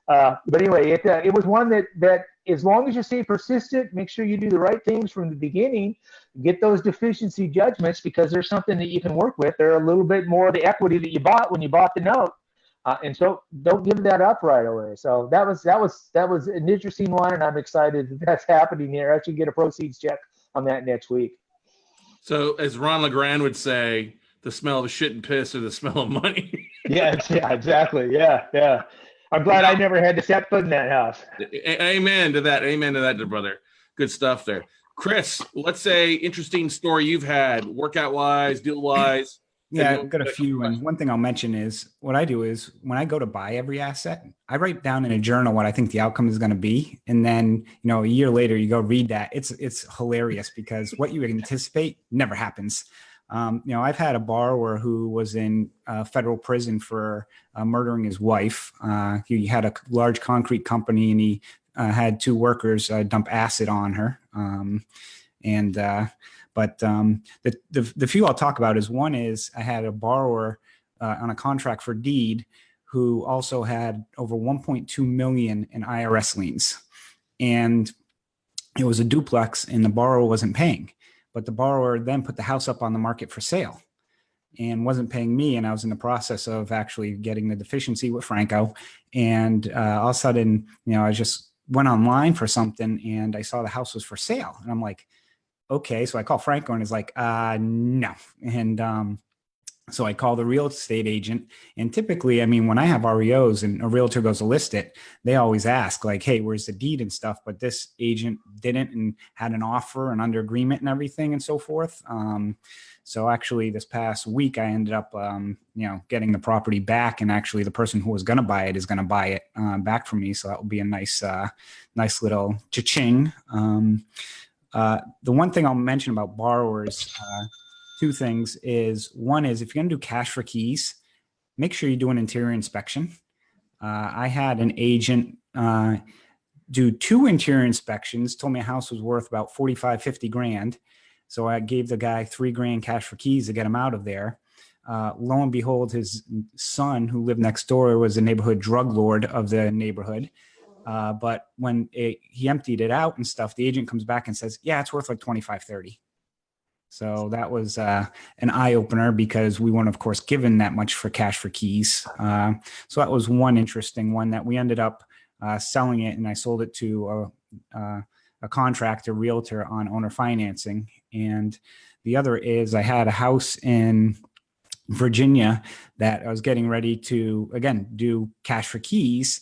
C: but anyway, it was one that as long as you stay persistent, make sure you do the right things from the beginning, get those deficiency judgments, because there's something that you can work with. They're a little bit more of the equity that you bought when you bought the note, and so don't give that up right away. So that was an interesting one, and I'm excited that that's happening here. I should get a proceeds check on that next week.
B: So as Ron LeGrand would say, the smell of shit and piss or the smell of money.
C: yeah, exactly. Yeah. I'm glad I never had to step foot in that house.
B: Amen to that, brother. Good stuff there. Chris, let's say interesting story you've had, workout wise, deal wise.
D: Yeah, I've got a few. And one thing I'll mention is what I do is when I go to buy every asset, I write down in a journal what I think the outcome is going to be. And then, a year later, you go read that. It's hilarious because what you anticipate never happens. I've had a borrower who was in federal prison for murdering his wife. He had a large concrete company and he had two workers dump acid on her. But the few I'll talk about is one is I had a borrower on a contract for deed who also had over 1.2 million in IRS liens. And it was a duplex and the borrower wasn't paying. But the borrower then put the house up on the market for sale and wasn't paying me. And I was in the process of actually getting the deficiency with Franco. And all of a sudden, I just went online for something and I saw the house was for sale. And I'm like, okay. So I call Franco and he's like, no. And so I call the real estate agent. And typically, when I have REOs and a realtor goes to list it, they always ask like, hey, where's the deed and stuff? But this agent didn't and had an offer and under agreement and everything and so forth. So actually this past week, I ended up, getting the property back. And actually the person who was going to buy it is going to buy it back from me. So that will be a nice little cha-ching. The one thing I'll mention about borrowers, two things is one is if you're going to do cash for keys, make sure you do an interior inspection. I had an agent do 2 interior inspections, told me a house was worth about 45, 50 grand. So I gave the guy $3 grand cash for keys to get him out of there. Lo and behold, his son who lived next door was a neighborhood drug lord of the neighborhood. But when he emptied it out and stuff, the agent comes back and says, yeah, it's worth like 25, 30. So that was an eye opener because we weren't, of course, given that much for cash for keys. So that was one interesting one that we ended up selling it, and I sold it to a contractor realtor on owner financing. And the other is I had a house in Virginia that I was getting ready to, again, do cash for keys.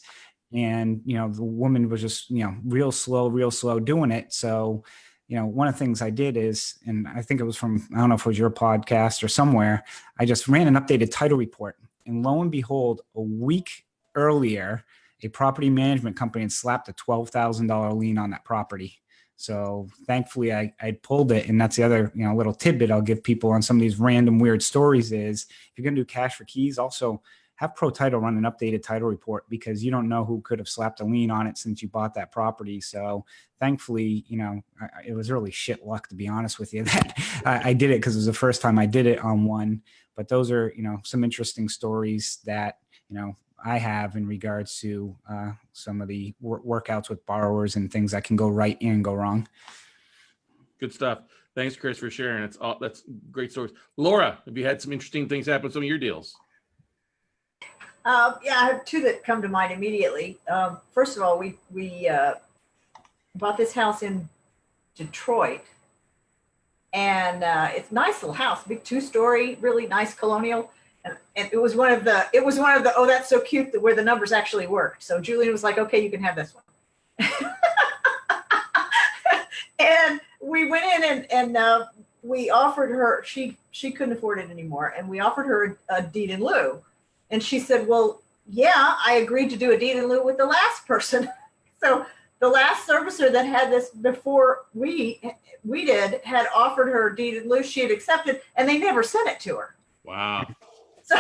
D: And, the woman was just, real slow doing it. So, one of the things I did is, and I think it was from, I don't know if it was your podcast or somewhere, I just ran an updated title report. And lo and behold, a week earlier, a property management company had slapped a $12,000 lien on that property. So thankfully I pulled it. And that's the other, little tidbit I'll give people on some of these random weird stories is if you're going to do cash for keys, also have Pro Title run an updated title report because you don't know who could have slapped a lien on it since you bought that property. So thankfully, it was really shit luck, to be honest with you, that I did it because it was the first time I did it on one. But those are, some interesting stories that, I have in regards to some of the workouts with borrowers and things that can go right and go wrong.
B: Good stuff. Thanks, Chris, for sharing. That's great stories. Laura, have you had some interesting things happen with some of your deals?
F: Yeah, I have two that come to mind immediately. First of all, we bought this house in Detroit, and it's a nice little house, big 2-story, really nice colonial. And it was one of the, oh, that's so cute, that where the numbers actually worked. So Julian was like, okay, you can have this one. And we went in and we offered her, she couldn't afford it anymore. And we offered her a deed in lieu. And she said, well, yeah, I agreed to do a deed in lieu with the last person. So the last servicer that had this before we did had offered her a deed in lieu. She had accepted, and they never sent it to her.
B: Wow.
F: So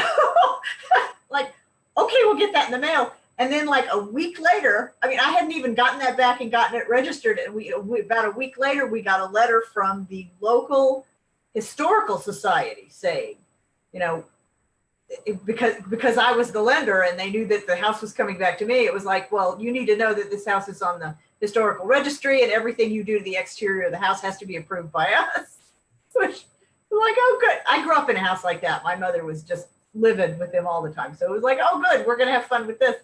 F: like, okay, we'll get that in the mail. And then like a week later, I mean, I hadn't even gotten that back and gotten it registered. And we about a week later, we got a letter from the local historical society saying, because I was the lender and they knew that the house was coming back to me, it was like, well, you need to know that this house is on the historical registry and everything you do to the exterior of the house has to be approved by us. Which, like, oh, good. I grew up in a house like that. My mother was just livid with them all the time. So it was like, oh, good. We're going to have fun with this.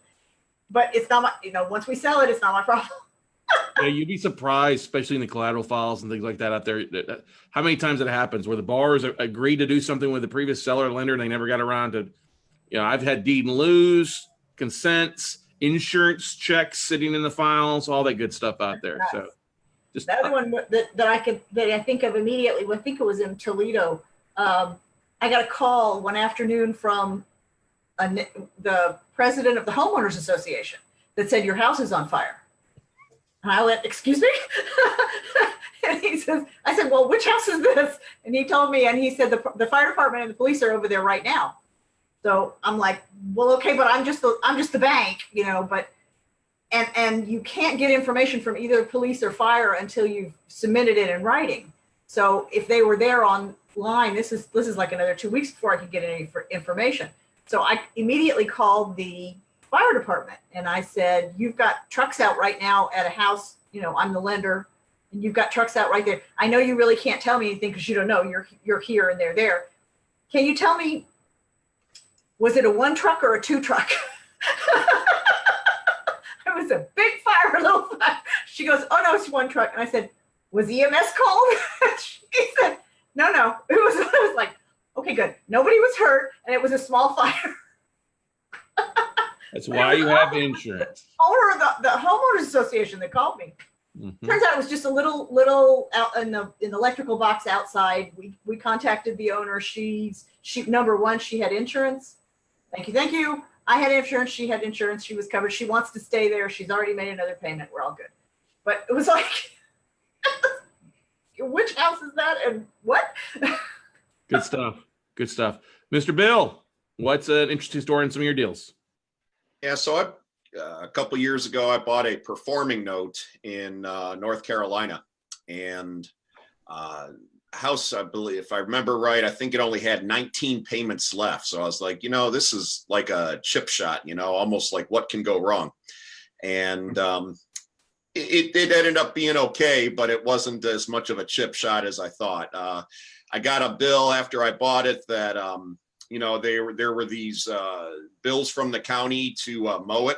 F: But it's not my, once we sell it, it's not my problem.
B: Yeah, you'd be surprised, especially in the collateral files and things like that out there, how many times it happens where the borrowers agreed to do something with the previous seller or lender and they never got around to, I've had deed and lieu's, consents, insurance checks sitting in the files, all that good stuff out there. So just
F: the other one that I think of immediately, I think it was in Toledo. I got a call one afternoon from the president of the homeowners association that said, your house is on fire. And I went, excuse me? And he says, I said, well, which house is this? And he told me, and he said, the fire department and the police are over there right now. So I'm like, well, okay, but I'm just the bank, but, and you can't get information from either police or fire until you've submitted it in writing. So if they were there online, this is like another 2 weeks before I could get any information. So I immediately called the fire department and I said, you've got trucks out right now at a house, I'm the lender and you've got trucks out right there. I know you really can't tell me anything because you don't know, you're here and they're there. Can you tell me, was it a 1 truck or a 2 truck? It was a big fire, a little fire. She goes, oh no, it's 1 truck. And I said, was EMS called? She said, no. It was like, okay, good. Nobody was hurt and it was a small fire.
B: That's why you have insurance.
F: Owner of the homeowners association that called me. Mm-hmm. Turns out it was just a little out in the electrical box outside. We contacted the owner. She number one, she had insurance. Thank you. I had insurance. She had insurance. She was covered. She wants to stay there. She's already made another payment. We're all good. But it was like, which house is that and what?
B: Good stuff. Mr. Bill, what's an interesting story in some of your deals?
A: Yeah, so a couple years ago, I bought a performing note in North Carolina, and house, I believe, if I remember right, I think it only had 19 payments left. So I was like, this is like a chip shot, almost like what can go wrong. And it ended up being okay, but it wasn't as much of a chip shot as I thought. I got a bill after I bought it that, there were these bills from the county to mow it.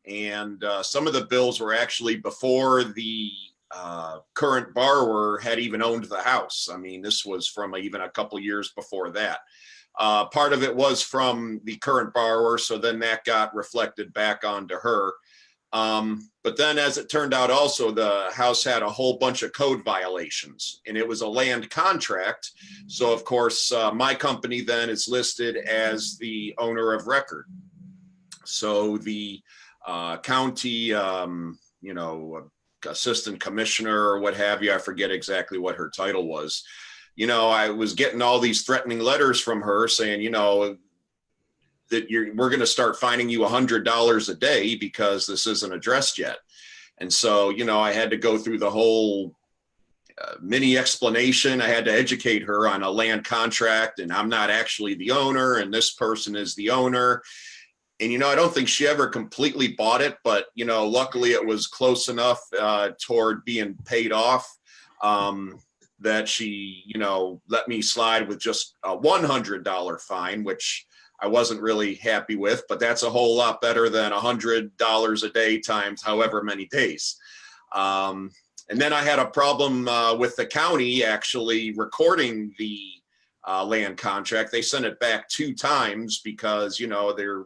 A: And some of the bills were actually before the current borrower had even owned the house. I mean, this was from even a couple years before that. Part of it was from the current borrower, so then that got reflected back onto her. But then as it turned out also, the house had a whole bunch of code violations, and it was a land contract. So of course, my company then is listed as the owner of record. So the county, assistant commissioner or what have you, I forget exactly what her title was. I was getting all these threatening letters from her saying, that we're going to start fining you $100 a day because this isn't addressed yet. And so, I had to go through the whole mini explanation. I had to educate her on a land contract, and I'm not actually the owner, and this person is the owner. And, I don't think she ever completely bought it, but, luckily it was close enough toward being paid off that she, let me slide with just a $100 fine, which I wasn't really happy with, but that's a whole lot better than $100 a day times however many days. And then I had a problem with the county actually recording the land contract. They sent it back 2 times because, they're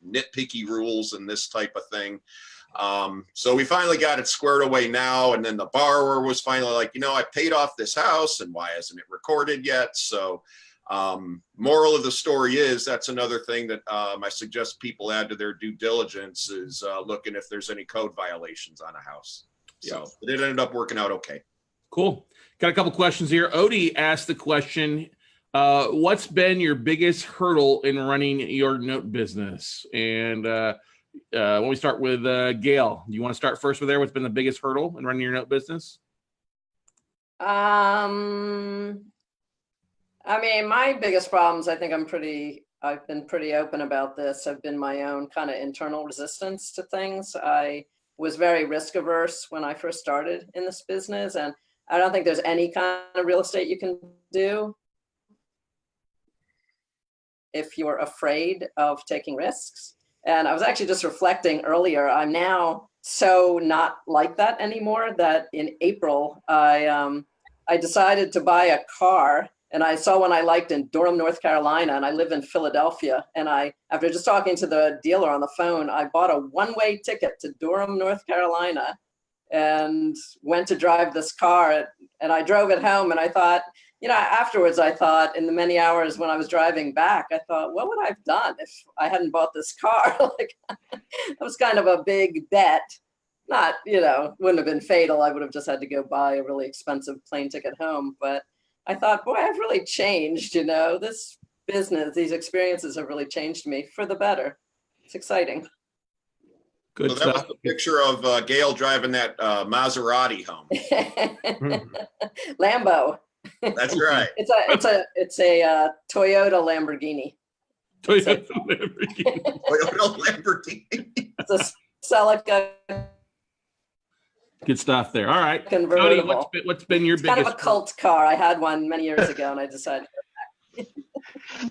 A: nitpicky rules and this type of thing. So we finally got it squared away now. And then the borrower was finally like, I paid off this house, and why isn't it recorded yet? So moral of the story is that's another thing that I suggest people add to their due diligence is looking if there's any code violations on a house. So it ended up working out okay.
B: Cool. Got a couple questions here. Odie asked the question, what's been your biggest hurdle in running your note business? And when we start with Gail, do you want to start first with there? What's been the biggest hurdle in running your note business?
E: My biggest problems, I think I've been pretty open about this, have been my own kind of internal resistance to things. I was very risk averse when I first started in this business, and I don't think there's any kind of real estate you can do if you're afraid of taking risks. And I was actually just reflecting earlier, I'm now so not like that anymore that in April, I decided to buy a car, and I saw one I liked in Durham, North Carolina, and I live in Philadelphia. And after just talking to the dealer on the phone, I bought a one-way ticket to Durham, North Carolina, and went to drive this car. And I drove it home, and I thought, afterwards, I thought in the many hours when I was driving back, I thought, what would I have done if I hadn't bought this car? That was kind of a big bet. Not, wouldn't have been fatal. I would have just had to go buy a really expensive plane ticket home. But I thought, boy, I've really changed, this business, these experiences have really changed me for the better. It's exciting.
B: Good
A: so
B: stuff.
A: that was the picture of Gail driving that Maserati home.
E: Lambo.
A: That's right.
E: It's a Toyota Lamborghini.
B: Toyota Lamborghini.
A: Toyota Lamborghini.
E: It's a Celica
B: Good stuff there. All right.
E: convertible.
B: Cody, what's been your
E: It's
B: biggest?
E: kind of a cult car. I had one many years ago, and I decided.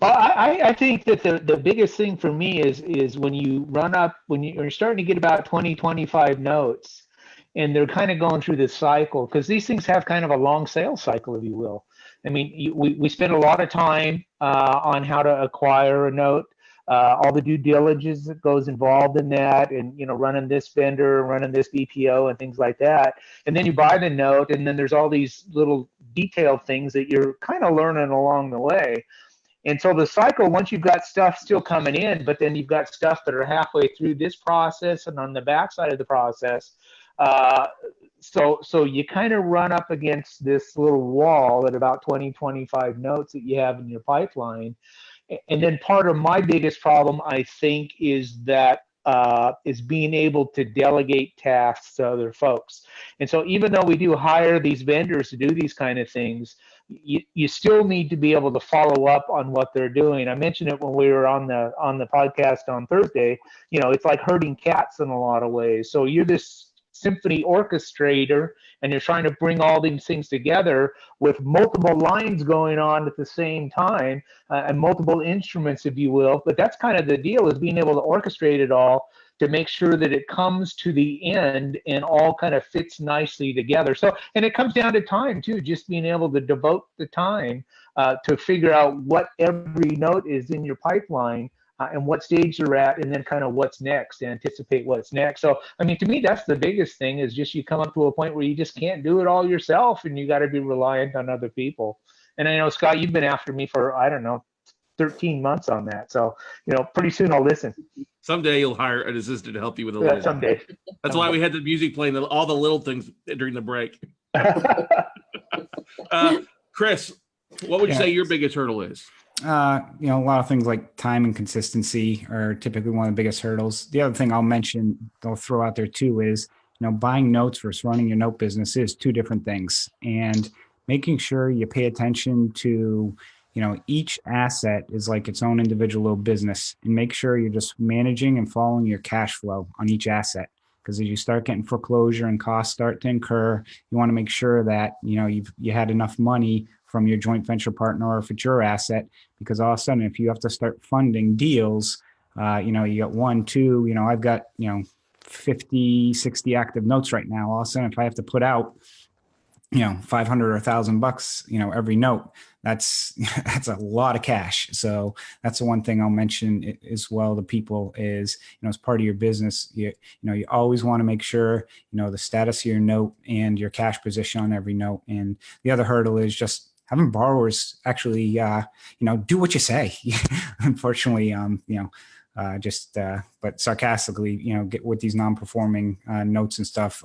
C: Well, I think that the biggest thing for me is when you're starting to get about 20, 25 notes, and they're kind of going through this cycle, because these things have kind of a long sales cycle, if you will. I mean, we spend a lot of time on how to acquire a note, all the due diligence that goes involved in that, and running this vendor, running this BPO, and things like that. And then you buy the note, and then there's all these little detailed things that you're kind of learning along the way. And so the cycle, once you've got stuff still coming in, but then you've got stuff that are halfway through this process and on the backside of the process, so you kind of run up against this little wall at about 20, 25 notes that you have in your pipeline. And then part of my biggest problem, I think, is being able to delegate tasks to other folks. And so even though we do hire these vendors to do these kind of things, you still need to be able to follow up on what they're doing. I mentioned it when we were on the podcast on Thursday. It's like herding cats in a lot of ways. So you're this symphony orchestrator, and you're trying to bring all these things together with multiple lines going on at the same time, and multiple instruments, if you will. But that's kind of the deal, is being able to orchestrate it all to make sure that it comes to the end and all kind of fits nicely together. So, and it comes down to time too, just being able to devote the time to figure out what every note is in your pipeline, and what stage you're at, and then kind of what's next, anticipate what's next. So, I mean, to me, that's the biggest thing, is just you come up to a point where you just can't do it all yourself, and you got to be reliant on other people. And I know, Scott, you've been after me for, I don't know, 13 months on that. So, pretty soon I'll listen.
B: Someday you'll hire an assistant to help you with it.
C: Someday.
B: That's why we had the music playing, all the little things during the break. Chris, what would you say your biggest hurdle is?
D: A lot of things like time and consistency are typically one of the biggest hurdles. The other thing I'll throw out there too is, buying notes versus running your note business is two different things. And making sure you pay attention to, each asset is like its own individual little business, and make sure you're just managing and following your cash flow on each asset. Because as you start getting foreclosure and costs start to incur, you want to make sure that, you had enough money from your joint venture partner, or if it's your asset, because all of a sudden, if you have to start funding deals, you got 1, 2, I've got, 50, 60 active notes right now. All of a sudden, if I have to put out, 500 or $1,000, every note, that's a lot of cash. So that's the one thing I'll mention as well to people is, as part of your business, you always want to make sure, the status of your note and your cash position on every note. And the other hurdle is just having borrowers actually, do what you say. Unfortunately, but sarcastically, get with these non-performing notes and stuff,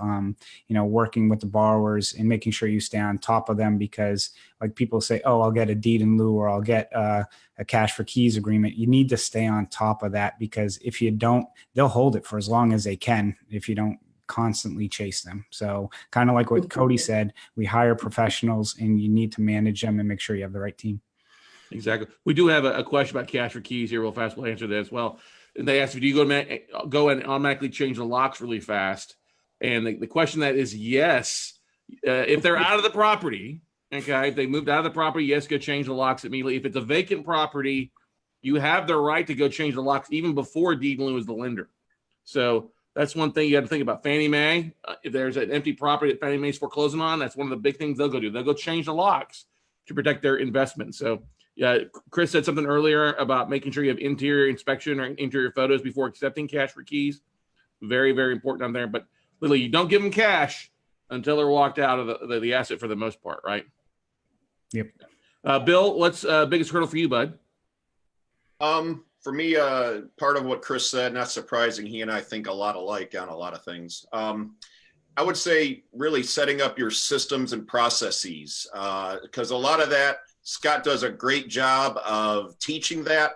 D: working with the borrowers and making sure you stay on top of them, because like people say, oh, I'll get a deed in lieu, or I'll get a cash for keys agreement. You need to stay on top of that, because if you don't, they'll hold it for as long as they can if you don't constantly chase them. So kind of like what Cody said, we hire professionals, and you need to manage them and make sure you have the right team.
B: Exactly. We do have a question about cash for keys here real fast. We'll answer that as well. And they asked, do you go and automatically change the locks really fast? And the question that is yes. If they're out of the property, okay, if they moved out of the property, yes, go change the locks immediately. If it's a vacant property, you have the right to go change the locks even before deed in lieu is the lender. So that's one thing you have to think about. Fannie Mae, if there's an empty property that Fannie Mae's foreclosing on, that's one of the big things they'll go do. They'll go change the locks to protect their investment. So yeah, Chris said something earlier about making sure you have interior inspection or interior photos before accepting cash for keys. Very, very important on there. But literally, you don't give them cash until they're walked out of the asset for the most part, right?
D: Yep.
B: Bill, what's biggest hurdle for you, bud?
A: For me, part of what Chris said, not surprising, he and I think a lot alike on a lot of things. I would say really setting up your systems and processes, because a lot of that, Scott does a great job of teaching that.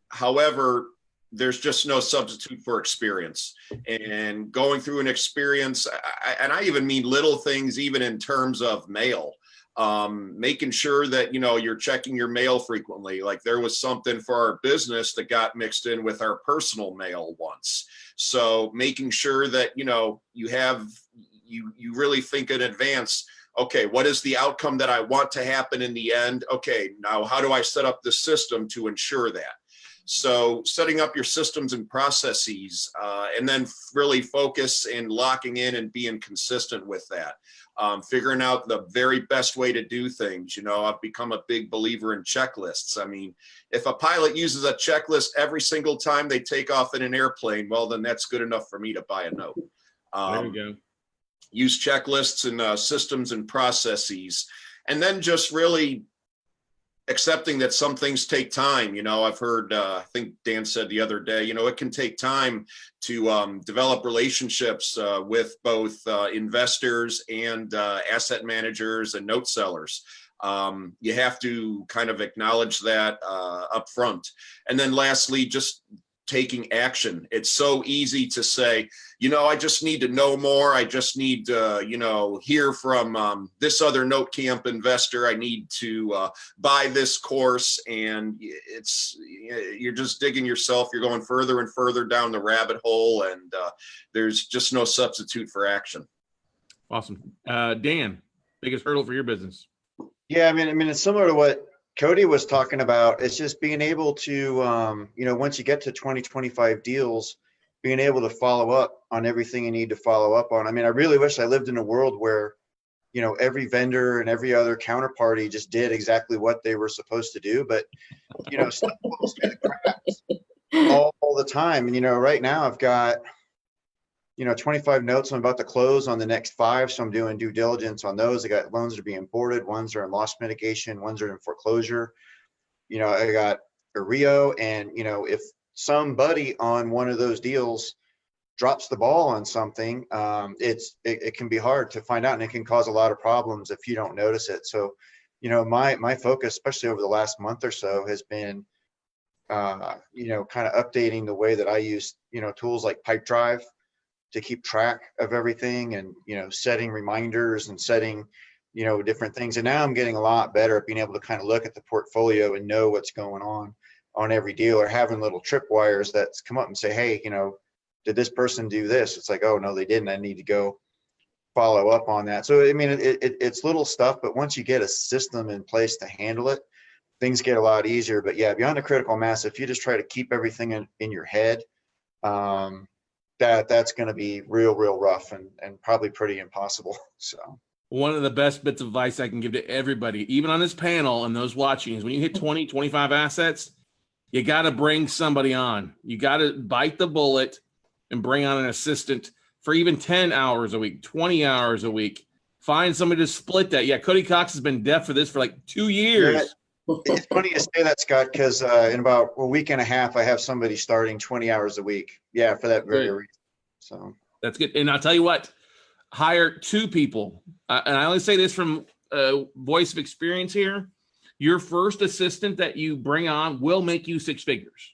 A: However, there's just no substitute for experience, and going through an experience. And I even mean little things, even in terms of mail, making sure that, you're checking your mail frequently. Like there was something for our business that got mixed in with our personal mail once. So making sure that, you really think in advance. Okay, what is the outcome that I want to happen in the end? Okay, now how do I set up the system to ensure that? So setting up your systems and processes, and then really focus in locking in and being consistent with that. Figuring out the very best way to do things. I've become a big believer in checklists. I mean, if a pilot uses a checklist every single time they take off in an airplane, well, then that's good enough for me to buy a note.
B: There you go.
A: Use checklists and systems and processes, and then just really accepting that some things take time. I've heard, I think Dan said the other day, it can take time to develop relationships with both investors and asset managers and note sellers. You have to kind of acknowledge that up front. And then lastly, just taking action. It's so easy to say, I just need to know more. I just need to, hear from this other note camp investor. I need to buy this course. And you're just digging yourself. You're going further and further down the rabbit hole. And there's just no substitute for action.
B: Awesome. Dan, biggest hurdle for your business?
G: Yeah, I mean, it's similar to what Cody was talking about. It's just being able to, once you get to 20, 25 deals, being able to follow up on everything you need to follow up on. I mean, I really wish I lived in a world where, every vendor and every other counterparty just did exactly what they were supposed to do. But, stuff falls through the cracks all the time. And, right now I've got, 25 notes I'm about to close on the next 5. So I'm doing due diligence on those. I got loans that are being boarded. Ones are in loss mitigation. Ones are in foreclosure. I got a Rio, and, if somebody on one of those deals drops the ball on something, it can be hard to find out, and it can cause a lot of problems if you don't notice it. So, my focus, especially over the last month or so, has been, kind of updating the way that I use, tools like Pipedrive to keep track of everything, and, setting reminders and setting, different things. And now I'm getting a lot better at being able to kind of look at the portfolio and know what's going on every deal, or having little tripwires that come up and say, hey, did this person do this? It's like, oh, no, they didn't. I need to go follow up on that. So, I mean, it's little stuff, but once you get a system in place to handle it, things get a lot easier. But yeah, beyond a critical mass, if you just try to keep everything in your head, that's going to be real rough and probably pretty impossible. So
B: one of the best bits of advice I can give to everybody, even on this panel and those watching, is when you hit 20, 25 assets, you got to bring somebody on. You got to bite the bullet and bring on an assistant for even 10 hours a week, 20 hours a week. Find somebody to split that. Yeah, Cody Cox has been deaf for this for like 2 years.
G: Yeah, it's funny you say that, Scott, because in about a week and a half, I have somebody starting 20 hours a week. Yeah, for that very reason. So
B: that's good. And I'll tell you what, hire 2 people. And I only say this from voice of experience here. Your first assistant that you bring on will make you 6 figures.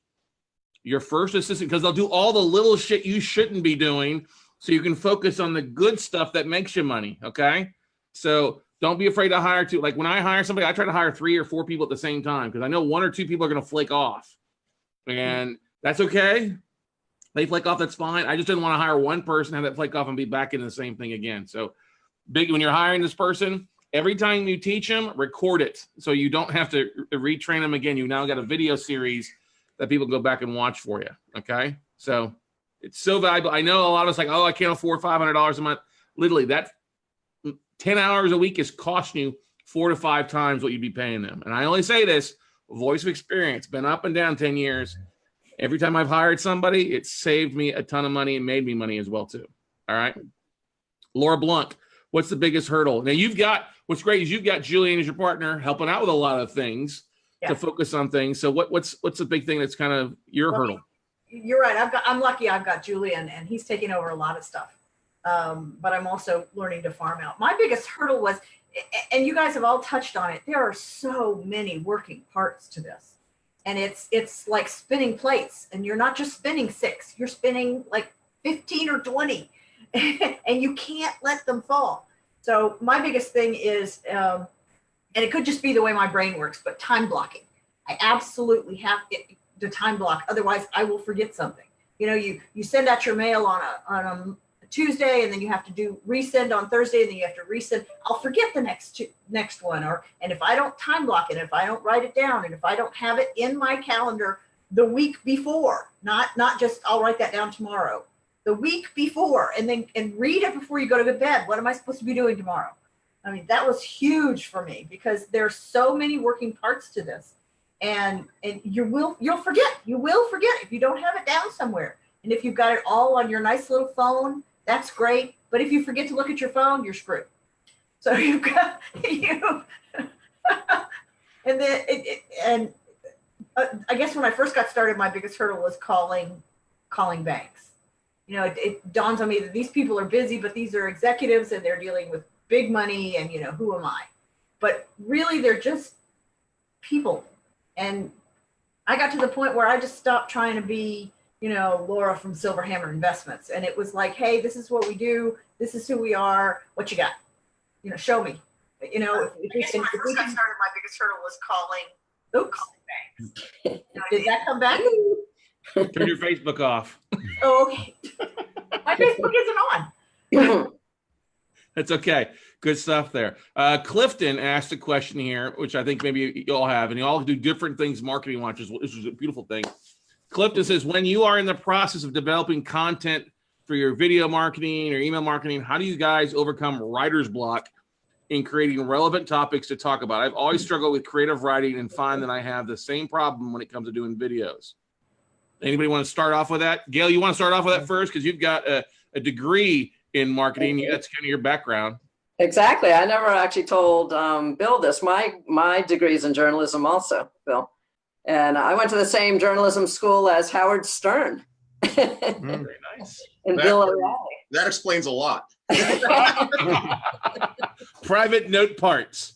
B: Your first assistant, because they'll do all the little shit you shouldn't be doing, so you can focus on the good stuff that makes you money. Okay. So don't be afraid to hire 2. Like when I hire somebody, I try to hire 3 or 4 people at the same time, because I know 1 or 2 people are going to flake off, and that's okay. They flake off, that's fine. I just didn't want to hire one person, have that flake off, and be back in the same thing again. So big, when you're hiring this person, every time you teach them, record it, so you don't have to retrain them again. You now got a video series that people go back and watch for you. Okay. So it's so valuable. I know a lot of us like, oh, I can't afford $500 a month. Literally, that 10 hours a week is costing you 4 to 5 times what you'd be paying them. And I only say this, voice of experience, been up and down 10 years. Every time I've hired somebody, it's saved me a ton of money and made me money as well too. All right. Laura Blunk, what's the biggest hurdle? Now what's great is you've got Julian as your partner helping out with a lot of things to focus on things. So what's the big thing that's kind of your hurdle?
F: You're right. I'm lucky I've got Julian, and he's taking over a lot of stuff. But I'm also learning to farm out. My biggest hurdle was, and you guys have all touched on it, there are so many working parts to this. And it's like spinning plates, and you're not just spinning 6, you're spinning like 15 or 20, and you can't let them fall. So my biggest thing is, and it could just be the way my brain works, but time blocking. I absolutely have to time block. Otherwise I will forget something. You send out your mail on a Tuesday, and then you have to do resend on Thursday, and then you have to resend. I'll forget the next one, and if I don't time block it, if I don't write it down, and if I don't have it in my calendar the week before, not just I'll write that down tomorrow, the week before, and read it before you go to bed. What am I supposed to be doing tomorrow? I mean, that was huge for me, because there's so many working parts to this, and you'll forget. You will forget if you don't have it down somewhere. And if you've got it all on your nice little phone, that's great. But if you forget to look at your phone, you're screwed. So you've got and then I guess when I first got started, my biggest hurdle was calling banks. It dawns on me that these people are busy, but these are executives, and they're dealing with big money, and who am I? But really, they're just people. And I got to the point where I just stopped trying to be Laura from Silverhammer Investments. And it was like, hey, this is what we do. This is who we are. What you got? Show me.
H: I guess when I first got started, my biggest hurdle was calling.
F: Oops.
H: Banks.
F: Did that come back?
B: Turn your Facebook off.
F: Oh, okay. My Facebook isn't on.
B: That's okay. Good stuff there. Clifton asked a question here, which I think maybe you all have, and you all do different things marketing wise, which is a beautiful thing. Clifton says, when you are in the process of developing content for your video marketing or email marketing, how do you guys overcome writer's block in creating relevant topics to talk about? I've always struggled with creative writing and find that I have the same problem when it comes to doing videos. Anybody want to start off with that? Gail, you want to start off with that first? Because you've got a degree in marketing. That's kind of your background.
E: Exactly. I never actually told Bill this. My degree is in journalism also, Bill. And I went to the same journalism school as Howard Stern.
B: Very nice.
E: And Bill O'Reilly.
A: That explains a lot.
B: Private note parts.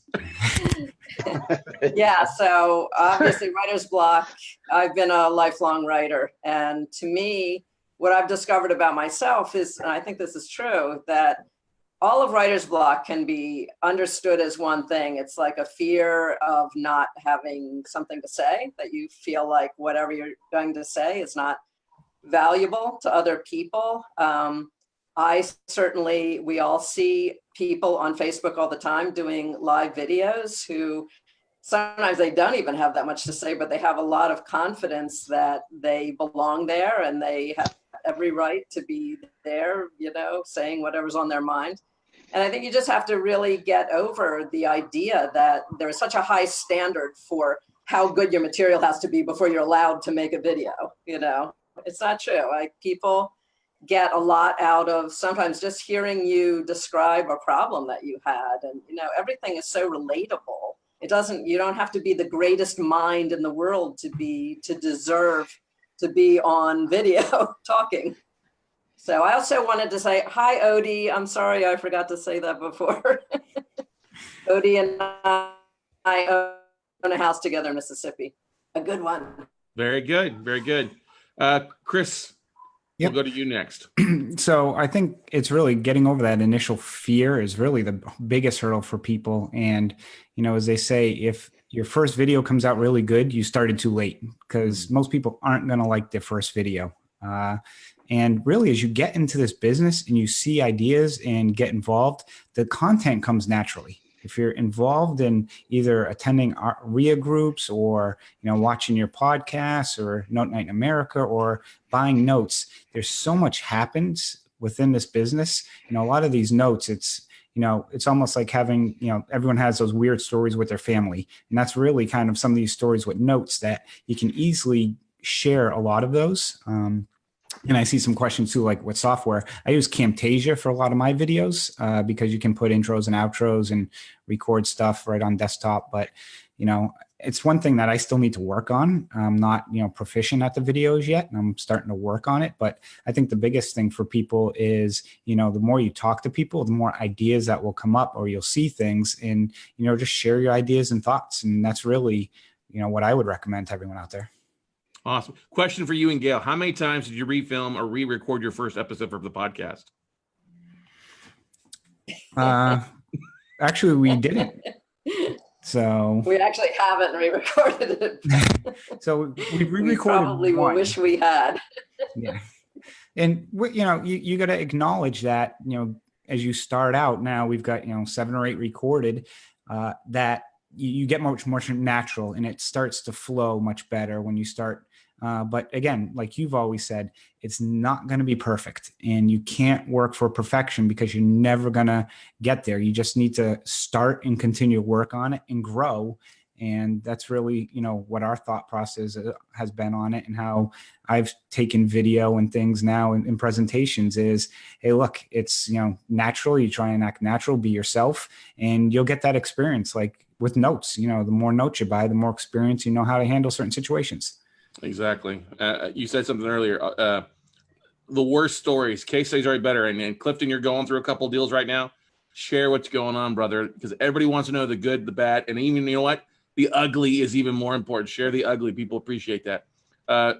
E: Yeah, so obviously writer's block. I've been a lifelong writer. And to me, what I've discovered about myself is, and I think this is true, that all of writer's block can be understood as one thing. It's like a fear of not having something to say, that you feel like whatever you're going to say is not valuable to other people. We all see people on Facebook all the time doing live videos who sometimes they don't even have that much to say, but they have a lot of confidence that they belong there and they have every right to be there, saying whatever's on their mind. And I think you just have to really get over the idea that there's such a high standard for how good your material has to be before you're allowed to make a video. It's not true. Like, people get a lot out of sometimes just hearing you describe a problem that you had. And, everything is so relatable. You don't have to be the greatest mind in the world to deserve to be on video talking. So I also wanted to say, hi, Odie. I'm sorry, I forgot to say that before. Odie and I own a house together in Mississippi. A good one.
B: Very good. Very good. Chris,
D: Yep.
B: We'll go to you next.
D: So I think it's really getting over that initial fear is really the biggest hurdle for people. And, as they say, if your first video comes out really good, you started too late, because most people aren't going to like their first video. And really, as you get into this business and you see ideas and get involved, the content comes naturally. If you're involved in either attending our RIA groups or, watching your podcasts or Note Night in America or buying notes, there's so much happens within this business. A lot of these notes, it's almost like having, everyone has those weird stories with their family. And that's really kind of some of these stories with notes that you can easily share a lot of those. And I see some questions too, like with software. I use Camtasia for a lot of my videos because you can put intros and outros and record stuff right on desktop. But, it's one thing that I still need to work on. I'm not, proficient at the videos yet, and I'm starting to work on it. But I think the biggest thing for people is, the more you talk to people, the more ideas that will come up, or you'll see things and, just share your ideas and thoughts. And that's really, what I would recommend to everyone out there.
B: Awesome. Question for you and Gail. How many times did you refilm or re-record your first episode for the podcast?
D: Actually, we didn't. So
E: we actually haven't re-recorded it.
D: So we re-recorded.
E: We probably will wish we had.
D: Yeah. And you got to acknowledge that, as you start out now, we've got, 7 or 8 recorded, that you get much more natural and it starts to flow much better when you start. But again, like you've always said, it's not going to be perfect, and you can't work for perfection because you're never going to get there. You just need to start and continue to work on it and grow. And that's really, what our thought process has been on it, and how I've taken video and things now in presentations is, hey, look, it's, natural. You try and act natural, be yourself, and you'll get that experience. Like with notes, the more notes you buy, the more experience, how to handle certain situations.
B: Exactly. You said something earlier. The worst stories, case studies are better. And Clifton, you're going through a couple of deals right now. Share what's going on, brother, because everybody wants to know the good, the bad, and even, the ugly is even more important. Share the ugly. People appreciate that.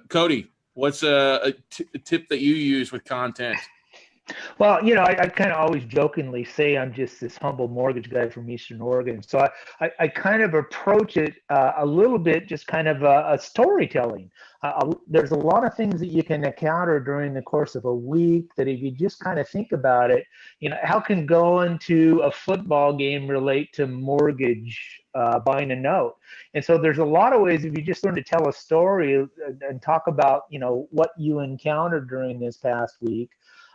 B: Cody, What's a tip that you use with content?
C: Well, I kind of always jokingly say I'm just this humble mortgage guy from Eastern Oregon. So I kind of approach it a little bit just kind of a storytelling. There's a lot of things that you can encounter during the course of a week that if you just kind of think about it, how can going to a football game relate to mortgage, buying a note? And so there's a lot of ways if you just learn to tell a story and talk about, what you encountered during this past week.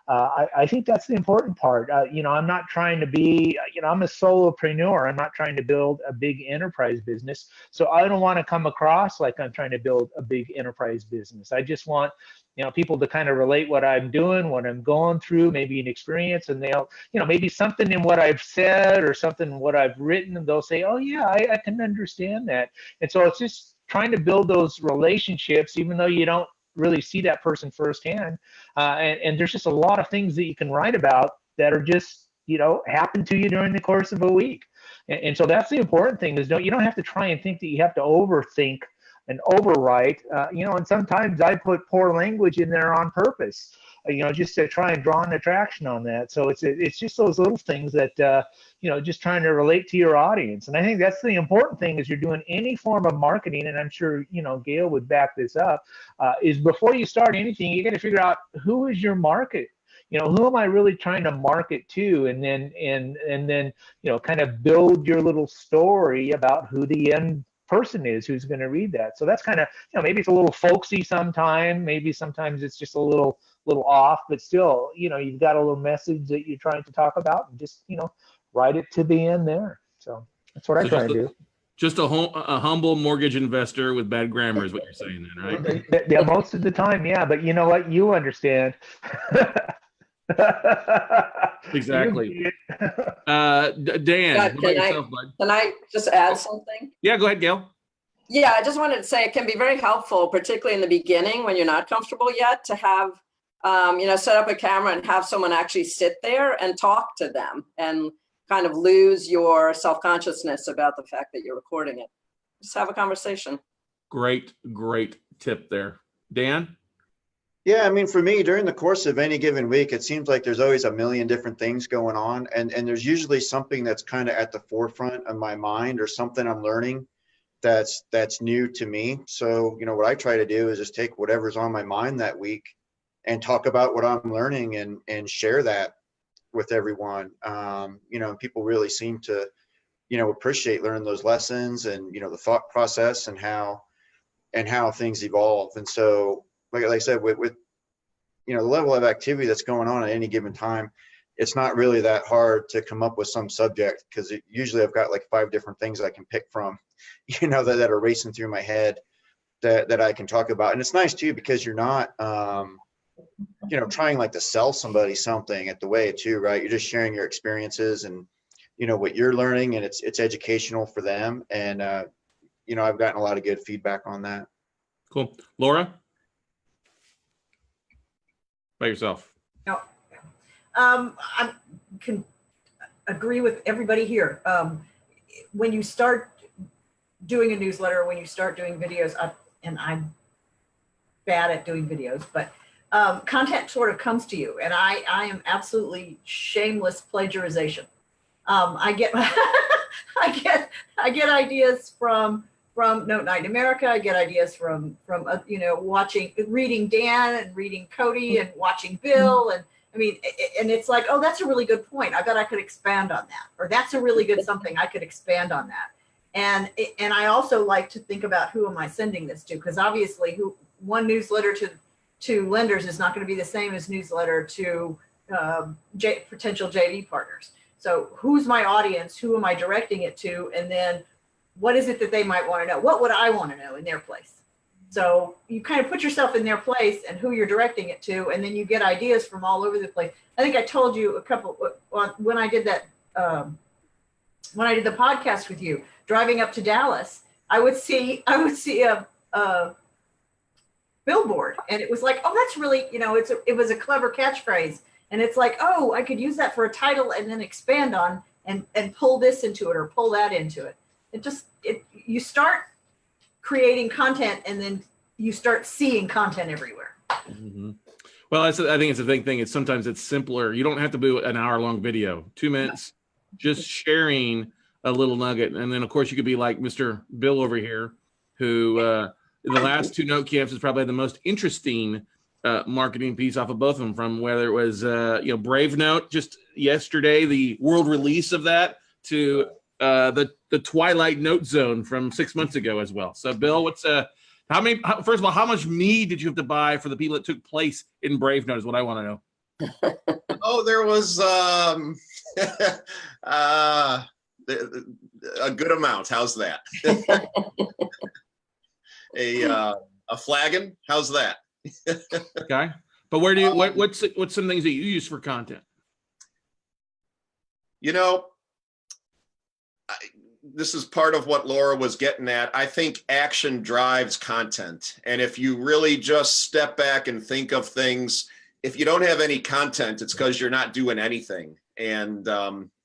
C: I think that's the important part. I'm not trying to be, I'm a solopreneur. I'm not trying to build a big enterprise business. So I don't want to come across like I'm trying to build a big enterprise business. I just want, people to kind of relate what I'm doing, what I'm going through, maybe an experience, and they'll, maybe something in what I've said or something in what I've written, and they'll say, oh yeah, I can understand that. And so it's just trying to build those relationships, even though you don't really see that person firsthand. And there's just a lot of things that you can write about that are just, happen to you during the course of a week. And so that's the important thing is you don't have to try and think that you have to overthink and overwrite, and sometimes I put poor language in there on purpose, just to try and draw an attraction on that. So it's just those little things that, just trying to relate to your audience. And I think that's the important thing is you're doing any form of marketing. And I'm sure, Gail would back this up, is before you start anything, you got to figure out who is your market. Who am I really trying to market to? And then, kind of build your little story about who the end person is who's going to read that. So that's kind of, maybe it's a little folksy sometime, maybe sometimes it's just a little off, but still, you've got a little message that you're trying to talk about and just, write it to the end there. So that's what I try to do.
B: Just a humble mortgage investor with bad grammar is what you're saying then, right?
C: Yeah, most of the time. Yeah. But you know what? You understand.
B: Exactly. Dan, what about yourself, bud?
E: Can I just add something?
B: Yeah, go ahead, Gail.
E: Yeah, I just wanted to say it can be very helpful, particularly in the beginning when you're not comfortable yet, to have, set up a camera and have someone actually sit there and talk to them and kind of lose your self-consciousness about the fact that you're recording it. Just have a conversation.
B: Great tip there. Dan?
G: Yeah, I mean, for me, during the course of any given week, it seems like there's always a million different things going on. And there's usually something that's kind of at the forefront of my mind or something I'm learning that's new to me. So, what I try to do is just take whatever's on my mind that week and talk about what I'm learning and share that with everyone. And people really seem to, appreciate learning those lessons and, the thought process and how things evolve. And so, like I said, with the level of activity that's going on at any given time, it's not really that hard to come up with some subject because usually I've got like 5 different things I can pick from, that are racing through my head that I can talk about. And it's nice too because you're not, trying like to sell somebody something at the way too, right? You're just sharing your experiences and what you're learning, and it's educational for them. And I've gotten a lot of good feedback on that.
B: Cool. Laura? By yourself.
F: No. I can agree with everybody here. When you start doing a newsletter, when you start doing videos, and I'm bad at doing videos, but content sort of comes to you, and I am absolutely shameless plagiarization. I get I get ideas from Note Night in America. I get ideas from reading Dan and reading Cody and watching Bill, and I mean, and it's like, oh, that's a really good point. I bet I could expand on that, or that's a really good something. I could expand on that. And I also like to think about who am I sending this to, because obviously, one newsletter to lenders is not going to be the same as newsletter to potential JV partners. So who's my audience? Who am I directing it to? And then what is it that they might want to know? What would I want to know in their place? So you kind of put yourself in their place and who you're directing it to, and then you get ideas from all over the place. I think I told you when I did that, when I did the podcast with you, driving up to Dallas, I would see a billboard, and it was like, oh, that's really, it was a clever catchphrase. And it's like, oh, I could use that for a title and then expand on and pull this into it or pull that into it. You start creating content, and then you start seeing content everywhere.
B: Mhm. Well, I think it's a big thing. It's sometimes it's simpler. You don't have to do an hour-long video. 2 minutes, just sharing a little nugget. And then, of course, you could be like Mr. Bill over here, who the last 2 note camps is probably the most interesting marketing piece off of both of them, from whether it was, Brave Note just yesterday, the world release of that, to the Twilight Note Zone from 6 months ago as well. So, Bill, first of all, how much mead did you have to buy for the people that took place in Brave Note is what I want to know.
A: Oh, there was a good amount. How's that? A flagon. How's that?
B: Okay. But where do you, what's some things that you use for content?
A: This is part of what Laura was getting at. I think action drives content. And if you really just step back and think of things, if you don't have any content, it's because you're not doing anything. And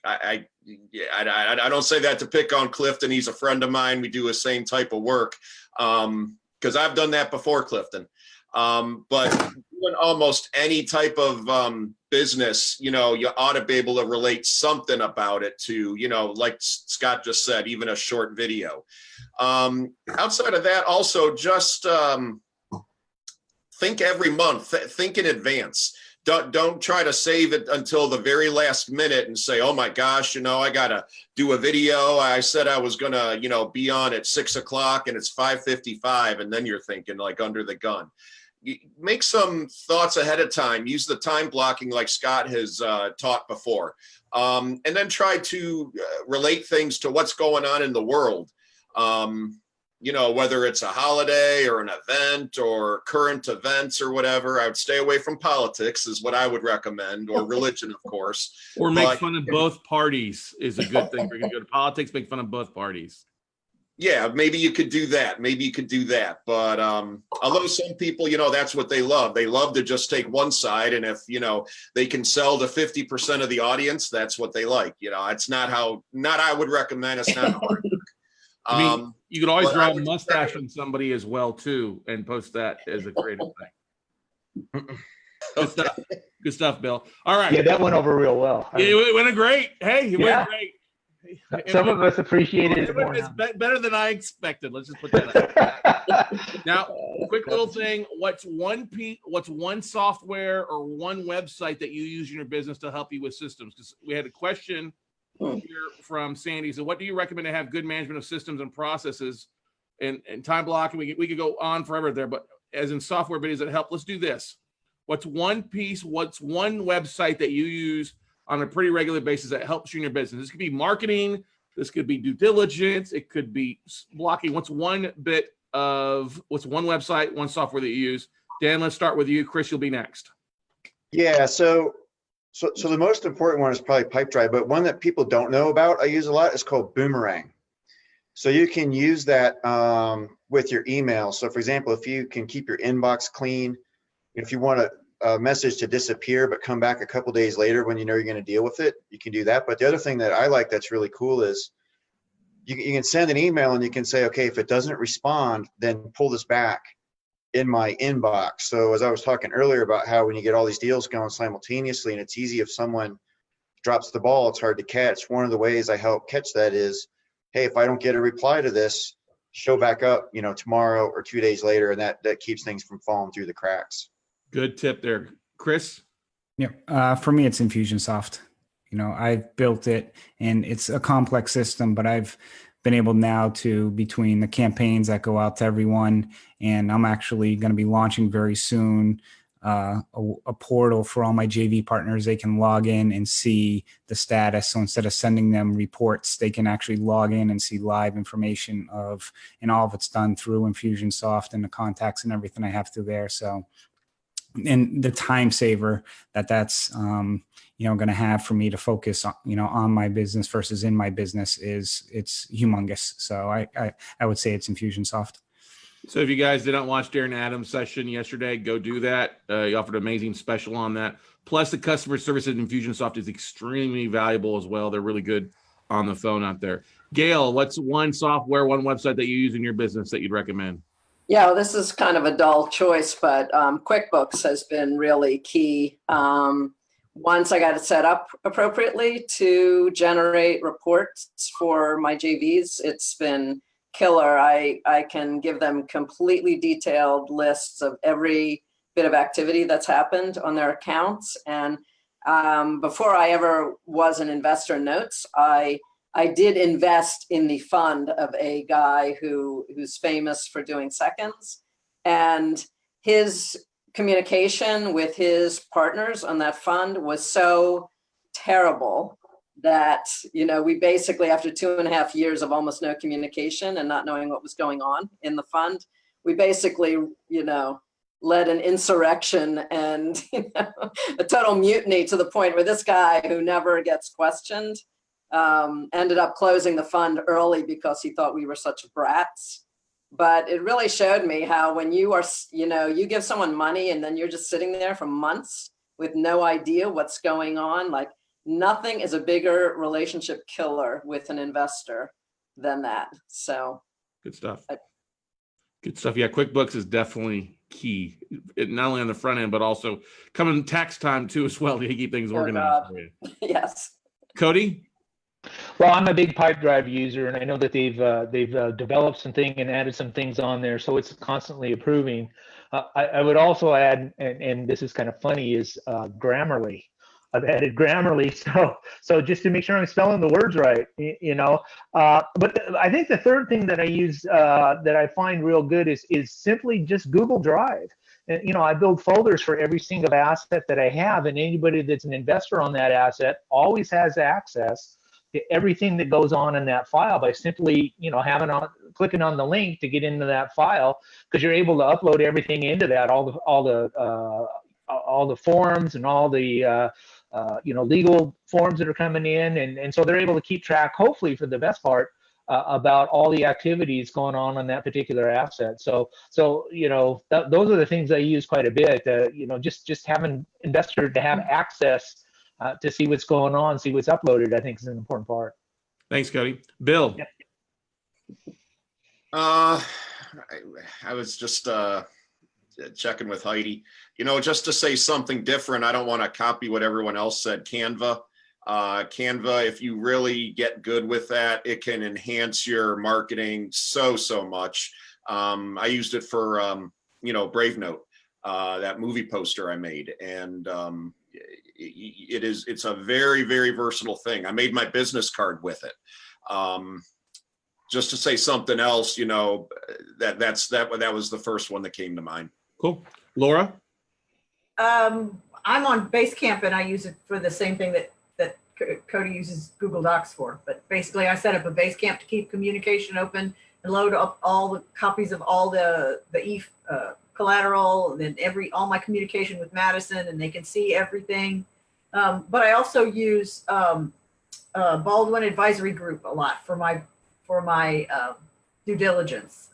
A: I don't say that to pick on Clifton. He's a friend of mine. We do the same type of work because I've done that before, Clifton. But doing almost any type of business, you ought to be able to relate something about it to, like Scott just said, even a short video. Outside of that, also just think every month, think in advance. Don't try to save it until the very last minute and say, oh my gosh, I got to do a video. I said I was going to, be on at 6 o'clock and it's 5:55. And then you're thinking like under the gun. Make some thoughts ahead of time. Use the time blocking like Scott has taught before. And then try to relate things to what's going on in the world. Whether it's a holiday or an event or current events or whatever. I would stay away from politics is what I would recommend, or religion, of course.
B: Or make fun of both parties is a good thing. If you're going to go to politics, make fun of both parties.
A: Yeah, maybe you could do that. But although some people, that's what they love. They love to just take one side. And if, they can sell to 50% of the audience, that's what they like. It's not I would recommend. It's not hard.
B: You could always draw a mustache on somebody as well, too, and post that as a creative thing. Good stuff, Bill. All right.
C: Yeah, that went over real well.
B: Yeah, it went great. Hey, it went great.
C: Some of us appreciated it more.
B: It's better than I expected. Let's just put that out. Now, quick little thing. What's one software or one website that you use in your business to help you with systems? Because we had a question here from Sandy. So what do you recommend to have good management of systems and processes and time blocking? We could go on forever there, but as in software videos that help, let's do this. What's one website that you use on a pretty regular basis that helps you in your business? This could be marketing. This could be due diligence. It could be blocking. What's one website, one software that you use? Dan, let's start with you. Chris, you'll be next.
G: Yeah. So the most important one is probably Pipedrive, but one that people don't know about, I use a lot, is called Boomerang. So you can use that with your email. So for example, if you can keep your inbox clean, if you want a message to disappear but come back a couple days later when you're going to deal with it, you can do that. But the other thing that I like that's really cool is you can send an email and you can say, okay, if it doesn't respond, then pull this back in my inbox. So as I was talking earlier about how when you get all these deals going simultaneously, and it's easy if someone drops the ball, it's hard to catch. One of the ways I help catch that is, hey, if I don't get a reply to this, show back up, tomorrow or 2 days later, and that keeps things from falling through the cracks.
B: Good tip there. Chris?
D: Yeah, for me, it's Infusionsoft. I've built it, and it's a complex system, but I've been able now to, between the campaigns that go out to everyone, and I'm actually going to be launching very soon a portal for all my JV partners. They can log in and see the status. So instead of sending them reports, they can actually log in and see live information and all of it's done through Infusionsoft and the contacts and everything I have through there. So, and the time saver that's going to have for me to focus on, on my business versus in my business it's humongous. So I would say it's Infusionsoft.
B: So if you guys did not watch Darren Adams' session yesterday, go do that. He offered an amazing special on that. Plus the customer service at Infusionsoft is extremely valuable as well. They're really good on the phone out there. Gail, what's one software, one website that you use in your business that you'd recommend?
E: Yeah, well, this is kind of a dull choice, but QuickBooks has been really key. Once I got it set up appropriately to generate reports for my JVs, it's been killer. I can give them completely detailed lists of every bit of activity that's happened on their accounts. And before I ever was an investor in notes, I did invest in the fund of a guy who's famous for doing seconds, and his communication with his partners on that fund was so terrible that, we basically, after 2.5 years of almost no communication and not knowing what was going on in the fund, we basically, led an insurrection and, a total mutiny, to the point where this guy, who never gets questioned, ended up closing the fund early because he thought we were such brats. But it really showed me how when you are, you give someone money and then you're just sitting there for months with no idea what's going on. Like, nothing is a bigger relationship killer with an investor than that. So
B: good stuff. Good stuff. Yeah, QuickBooks is definitely key, not only on the front end, but also coming tax time too as well, to keep things organized for you.
E: Yes.
C: Cody? Well, I'm a big Pipedrive user, and I know that they've developed something and added some things on there, so it's constantly improving. I would also add, and this is kind of funny, is Grammarly. I've added Grammarly, so just to make sure I'm spelling the words right, But I think the third thing that I use that I find real good is simply just Google Drive. And, I build folders for every single asset that I have, and anybody that's an investor on that asset always has access to everything that goes on in that file by simply, clicking on the link to get into that file, because you're able to upload everything into that, all the forms and all the legal forms that are coming in, and so they're able to keep track, hopefully for the best part, about all the activities going on that particular asset. So those are the things I use quite a bit. Just having investors to have access to see what's going on, see what's uploaded, I think is an important part.
B: Thanks, Cody. Bill.
C: Yeah.
A: I was just checking with Heidi, just to say something different. I don't want to copy what everyone else said. Canva, if you really get good with that, it can enhance your marketing so much. I used it for, Brave Note, that movie poster I made. And it's a very, very versatile thing. I made my business card with it. Just to say something else, that was the first one that came to mind.
B: Cool. Laura?
F: I'm on Basecamp, and I use it for the same thing that Cody uses Google Docs for. But basically, I set up a Basecamp to keep communication open and load up all the copies of all the collateral, and then all my communication with Madison, and they can see everything. But I also use Baldwin Advisory Group a lot for my due diligence.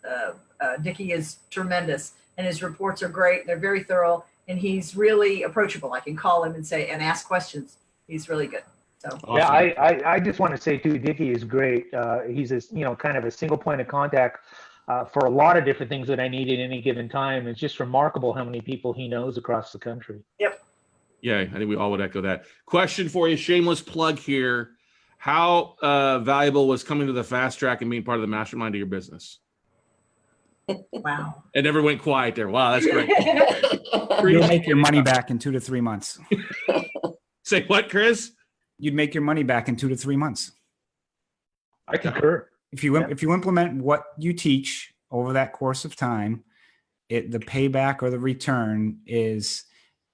F: Dickie is tremendous, and his reports are great. They're very thorough, and he's really approachable. I can call him and ask questions. He's really good. So
B: awesome.
C: Yeah, I just want to say too, Dickie is great. He's kind of a single point of contact for a lot of different things that I need at any given time. It's just remarkable how many people he knows across the country.
F: Yep.
B: Yeah, I think we all would echo that. Question for you, shameless plug here. How valuable was coming to the Fast Track and being part of the mastermind of your business?
F: Wow.
B: It never went quiet there. Wow, that's great.
D: You'll make your money back in 2 to 3 months.
B: Say what, Chris?
D: You'd make your money back in 2 to 3 months.
C: I concur.
D: If you implement what you teach over that course of time, the payback or the return is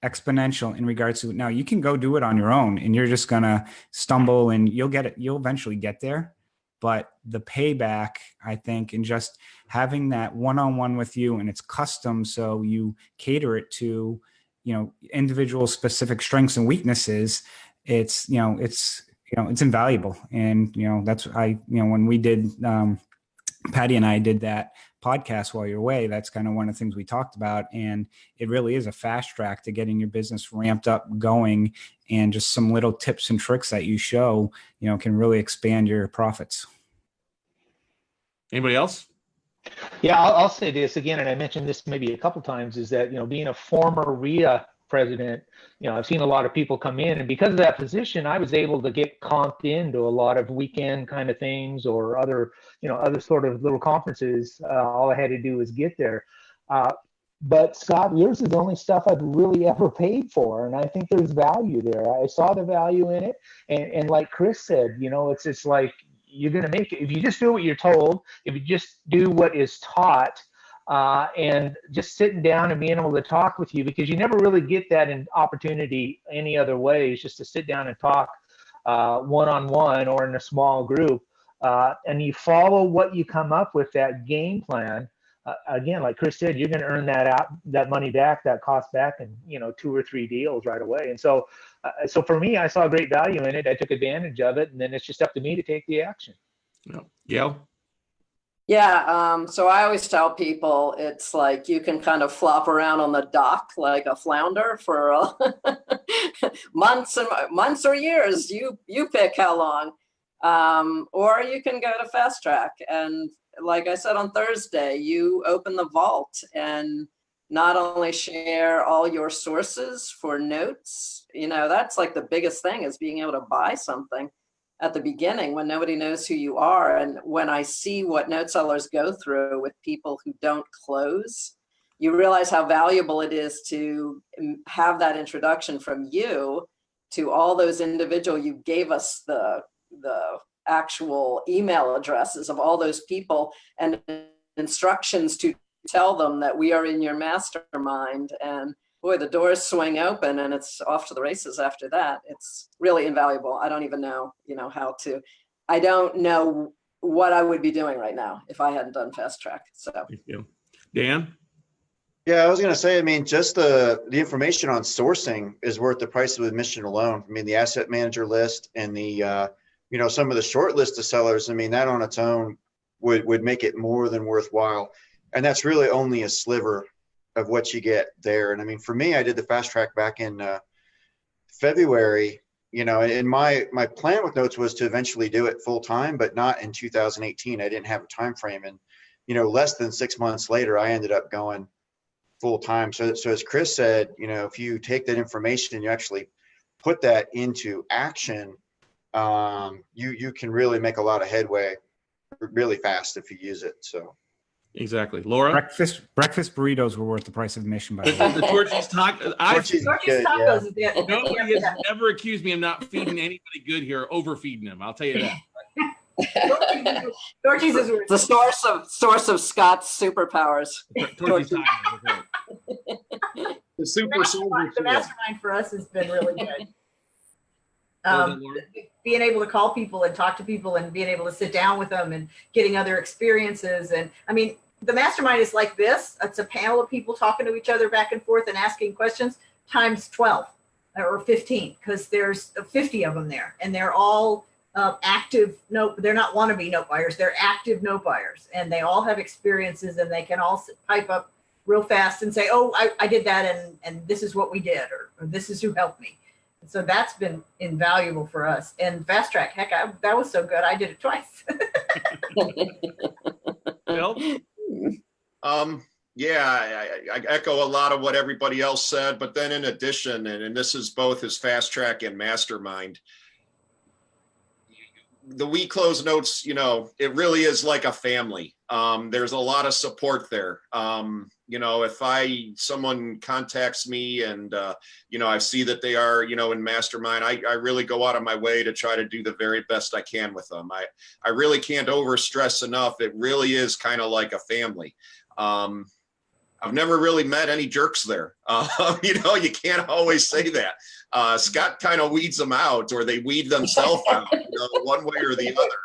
D: exponential in regards to, now you can go do it on your own and you're just gonna stumble and you'll eventually get there. But the payback, I think, and just having that one-on-one with you, and it's custom, so you cater it to, individual specific strengths and weaknesses. It's invaluable. And, that's when we did, Patty and I did that podcast while you're away, that's kind of one of the things we talked about. And it really is a fast track to getting your business ramped up, going, and just some little tips and tricks that you show, can really expand your profits.
B: Anybody else?
C: Yeah, I'll say this again, and I mentioned this maybe a couple times, is that, being a former RIA president, I've seen a lot of people come in, and because of that position, I was able to get comped into a lot of weekend kind of things or other, other sort of little conferences. All I had to do was get there. But Scott, yours is the only stuff I've really ever paid for, and I think there's value there. I saw the value in it, and like Chris said, it's just like, you're going to make it if you just do what you're told, if you just do what is taught, and just sitting down and being able to talk with you, because you never really get that in opportunity any other way. It's just to sit down and talk one-on-one or in a small group, and you follow what you come up with, that game plan. Again, like Chris said, you're going to earn that money back, that cost back in 2 or 3 deals right away. And so for me, I saw great value in it. I took advantage of it, and then it's just up to me to take the action.
B: Yeah. Gail?
E: Yeah, so I always tell people it's like you can kind of flop around on the dock like a flounder for months or years. You pick how long, or you can go to Fast Track. And like I said on Thursday, you open the vault and not only share all your sources for notes. That's like the biggest thing, is being able to buy something at the beginning when nobody knows who you are. And when I see what note sellers go through with people who don't close, you realize how valuable it is to have that introduction from you to all those individual. You gave us the actual email addresses of all those people and instructions to tell them that we are in your mastermind. And boy, the doors swing open and it's off to the races after that. It's really invaluable. I don't even know, I don't know what I would be doing right now if I hadn't done Fast Track. So,
B: Thank you. Dan?
G: Yeah, I was going to say, just the information on sourcing is worth the price of admission alone. The asset manager list and the, some of the short list of sellers, that on its own would make it more than worthwhile. And that's really only a sliver of what you get there. And for me, I did the Fast Track back in February, and my plan with notes was to eventually do it full time, but not in 2018. I didn't have a time frame. And, less than 6 months later, I ended up going full time. So as Chris said, if you take that information and you actually put that into action, you can really make a lot of headway really fast if you use it. So.
B: Exactly. Laura?
D: Breakfast burritos were worth the price of admission, by the way.
B: The Torchy's tacos.
F: Tacos. Yeah.
B: Nobody has ever accused me of not feeding anybody good here, overfeeding them. I'll tell you that.
F: Torchy's is
E: the source of Scott's superpowers.
B: Torchy's tacos. Okay.
A: The super soldier.
F: The mastermind for us has been really good. Being able to call people and talk to people and being able to sit down with them and getting other experiences. And the mastermind is like this. It's a panel of people talking to each other back and forth and asking questions times 12 or 15, because there's 50 of them there, and they're all active they're not wannabe note buyers. They're active note buyers, and they all have experiences, and they can all pipe up real fast and say, oh, I did that. And this is what we did, or this is who helped me. So that's been invaluable for us. And Fast Track, heck, that was so good. I did it twice.
B: Bill?
A: Yeah, I echo a lot of what everybody else said, but then in addition, and this is both as Fast Track and Mastermind, the We Close Notes, it really is like a family. There's a lot of support there. If someone contacts me and, I see that they are, in Mastermind, I really go out of my way to try to do the very best I can with them. I really can't overstress enough. It really is kind of like a family. I've never really met any jerks there. You can't always say that. Scott kind of weeds them out, or they weed themselves out, one way or the other.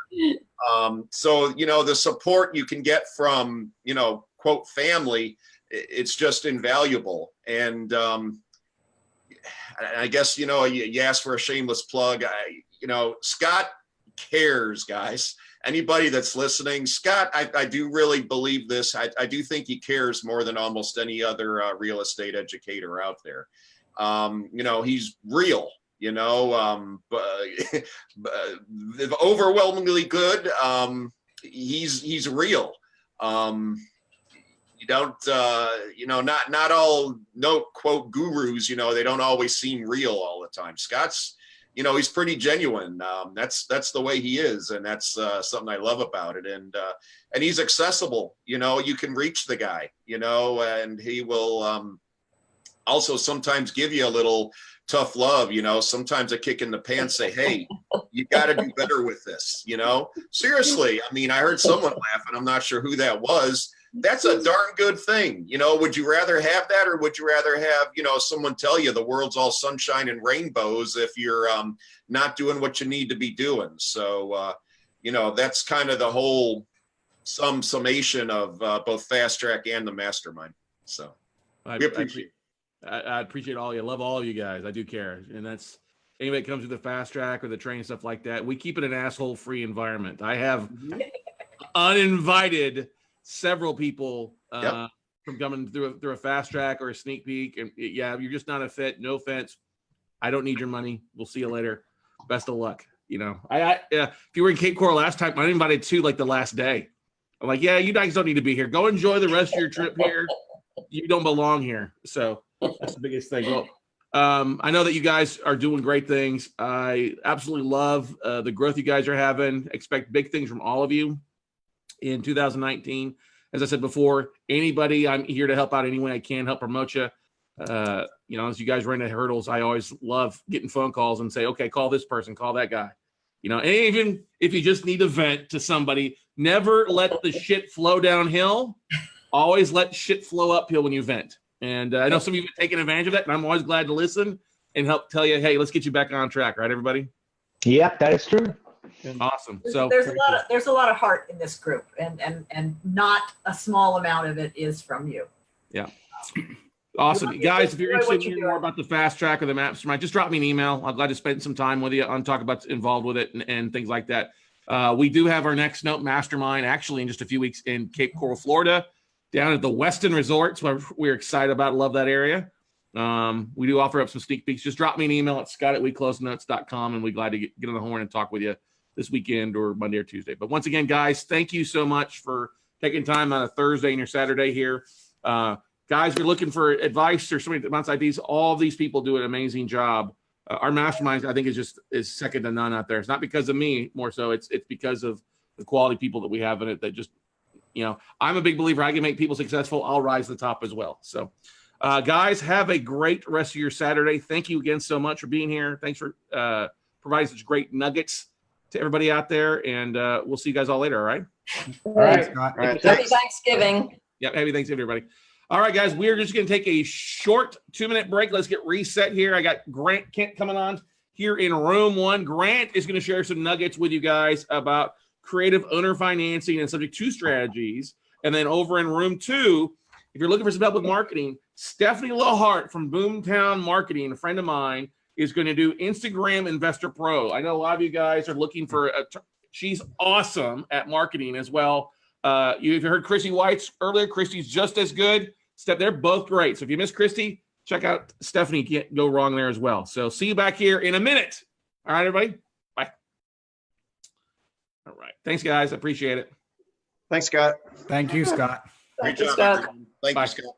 A: So, the support you can get from, quote, family, it's just invaluable. And I guess, you asked for a shameless plug. Scott cares, guys. Anybody that's listening, Scott, I do really believe this. I do think he cares more than almost any other real estate educator out there. He's real, overwhelmingly good. He's real. You don't, not all quote gurus, they don't always seem real all the time. Scott's, he's pretty genuine. That's the way he is. And that's something I love about it. And he's accessible, you can reach the guy, and he will also sometimes give you a little tough love, sometimes a kick in the pants, say, hey, you got to do better with this, seriously. I mean, I heard someone laugh and I'm not sure who that was. That's a darn good thing. Would you rather have that, or would you rather have, someone tell you the world's all sunshine and rainbows if you're not doing what you need to be doing? So, that's kind of the whole summation of both Fast Track and the Mastermind. So we appreciate
B: I appreciate all you. Love all of you guys. I do care. And that's anybody that comes with the Fast Track or the train, stuff like that. We keep it an asshole-free environment. I have uninvited several people from coming through a Fast Track or a sneak peek. And yeah, you're just not a fit. No offense. I don't need your money. We'll see you later. Best of luck. If you were in Cape Coral last time, I invited two like the last day. I'm like, yeah, you guys don't need to be here. Go enjoy the rest of your trip here. You don't belong here. So that's the biggest thing. Well, I know that you guys are doing great things. I absolutely love the growth you guys are having. Expect big things from all of you in 2019. As I said before, anybody, I'm here to help out any way I can, help promote you. As you guys run into hurdles, I always love getting phone calls and say, okay, call this person, call that guy. And even if you just need to vent to somebody, never let the shit flow downhill. Always let shit flow uphill when you vent. And I know some of you have taken advantage of that, and I'm always glad to listen and help tell you, hey, let's get you back on track, right, everybody?
C: Yep, that is true.
B: Awesome.
F: There's a lot of heart in this group, and not a small amount of it is from you.
B: Yeah. Awesome. Guys, if you're interested in hearing more about the Fast Track or the Mastermind, just drop me an email. I'm glad to spend some time with you on talk about involved with it and things like that. We do have our next Note Mastermind actually in just a few weeks in Cape Coral, Florida, down at the Westin Resorts, where we're excited about. Love that area. We do offer up some sneak peeks. Just drop me an email at scott@weclosenotes.com, and we're glad to get on the horn and talk with you this weekend or Monday or Tuesday. But once again, guys, thank you so much for taking time on a Thursday and your Saturday here. Guys, we're looking for advice or somebody that wants ideas. All of these people do an amazing job. Our mastermind, I think, is second to none out there. It's not because of me, more so. It's because of the quality people that we have in it that just, I'm a big believer. I can make people successful. I'll rise to the top as well. So, guys, have a great rest of your Saturday. Thank you again so much for being here. Thanks for providing such great nuggets to everybody out there. And we'll see you guys all later. All right.
C: All right.
D: Scott.
G: All right,
E: Happy
G: thanks.
E: Thanksgiving.
B: Yep. Happy Thanksgiving, everybody. All right, guys, we're just going to take a short 2-minute break. Let's get reset here. I got Grant Kent coming on here in room 1. Grant is going to share some nuggets with you guys about creative owner financing and subject to strategies. And then over in room 2, if you're looking for some help with marketing, Stephanie Lohart from Boomtown Marketing, a friend of mine, is going to do Instagram Investor Pro. I know a lot of you guys are looking for she's awesome at marketing as well. You've heard Christy White's earlier. Christy's just as good. They're both great. So if you miss Christy, check out Stephanie. Can't go wrong there as well. So see you back here in a minute. All right, everybody. Bye. All right. Thanks, guys. I appreciate it.
G: Thanks, Scott.
D: Thank you, Scott.
A: Great
E: Thank you,
A: job,
E: Scott.
A: everyone. Thank
B: Bye.
A: you, Scott.